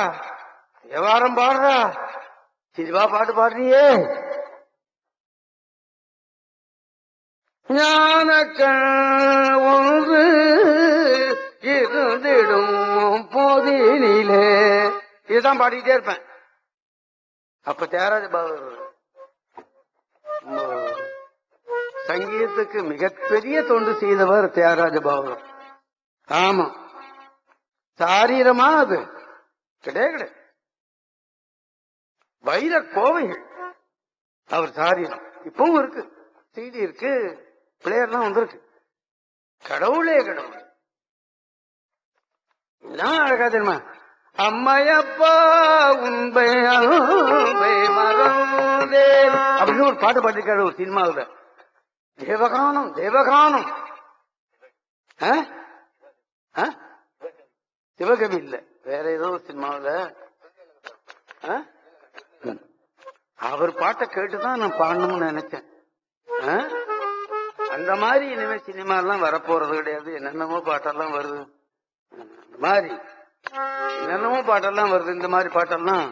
தேவாரம் பாடுறா, சிரிவா பாட்டு பாடுறியே, ஞானக்கண் ஒன்று இருந்திடும் போதினிலே, இதுதான் பாடிக்கிட்டே இருப்பேன். அப்ப தியாகராஜ பாபு சங்கீதத்துக்கு மிகப்பெரிய தொண்டு செய்தவர் தியாகராஜ பாபு. ஆமா, சாரீரமா அது கிடையாது, வைர கோவைகள் அவர் சாரீரம். இப்பவும் இருக்கு, CD இருக்கு, பிளேயர்லாம் வந்திருக்கு. கடவுளே கடவுள், என்ன அழகா தெரியுமா? அம்மையப்பா உண்மை மறந்தேன் அப்படின்னு ஒரு பாட்டு பாட்டிருக்காரு ஒரு சினிமாவில். தேவகானம், தேவகானம், சிவகவி இல்ல, வேற ஏதோ ஒரு சினிமாவில் அவர் பாட்டை கேட்டுதான் நான் பாடணும்னு நினைச்சேன். அந்த மாதிரி இனிமே சினிமா எல்லாம் வரப்போறது கிடையாது. என்னென்னமோ பாட்டெல்லாம் வருது, இந்த மாதிரி என்னென்னமோ பாட்டெல்லாம் வருது. இந்த மாதிரி பாட்டெல்லாம்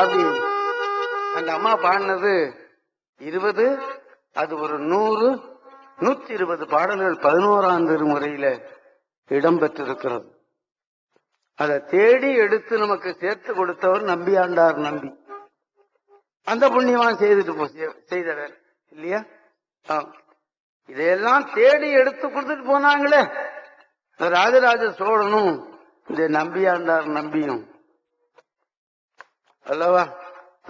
அப்படி அந்த அம்மா பாடினது 20, அது ஒரு 100, 120 பாடல்கள் 11ஆம் திருமுறையில இடம்பெற்றிருக்கிறது. அதை தேடி எடுத்து நமக்கு சேர்த்து கொடுத்தவர் நம்பியாண்டார் நம்பி. அந்த புண்ணியவான் செய்துட்டு செய்தவர் இல்லையா? இதையெல்லாம் தேடி எடுத்து கொடுத்துட்டு போனாங்களே ராஜராஜ சோழனும் இந்த நம்பியாண்டார் நம்பியும். அல்லவா?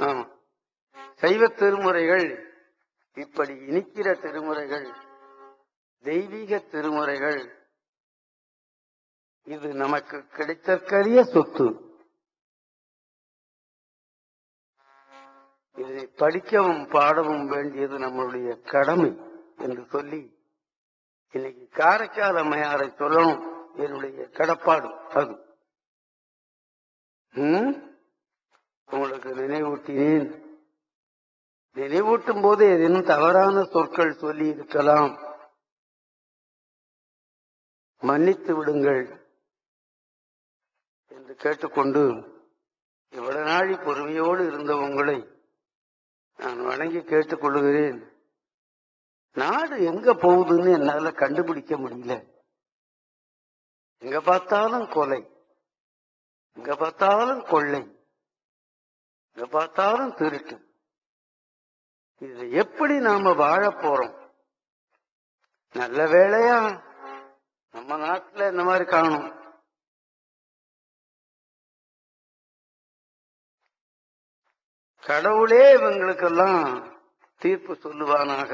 ஆமா. சைவ திருமுறைகள் இப்படி இனிக்கிற திருமுறைகள், தெய்வீக திருமுறைகள். இது நமக்கு கிடைத்தற்கரிய சொத்து. இதை படிக்கவும் பாடவும் வேண்டியது நம்மளுடைய கடமை என்று சொல்லி இன்னைக்கு காரைக்கால் அம்மையாரை சொல்லணும், என்னுடைய கடப்பாடு அது. உங்களுக்கு நினைவூட்டினேன். நினைவூட்டும் போது ஏதேனும் தவறான சொற்கள் சொல்லி இருக்கலாம், மன்னித்து விடுங்கள் என்று கேட்டுக்கொண்டு, இவ்வளவு நாளி பொறுமையோடு இருந்த உங்களை நான் வணங்கி கேட்டுக்கொள்ளுகிறேன். நாடு எங்க போகுதுன்னு என்னால கண்டுபிடிக்க முடியல. எங்க பார்த்தாலும் கொலை, எங்க பார்த்தாலும் கொள்ளை, எங்க பார்த்தாலும் திருட்டு. இது எப்படி நாம வாழ போறோம்? நல்ல வேளையா நம்ம நாட்டுல இந்த மாதிரி காணும். கடவுளே இவங்களுக்கெல்லாம் தீர்ப்பு சொல்லுவானாக.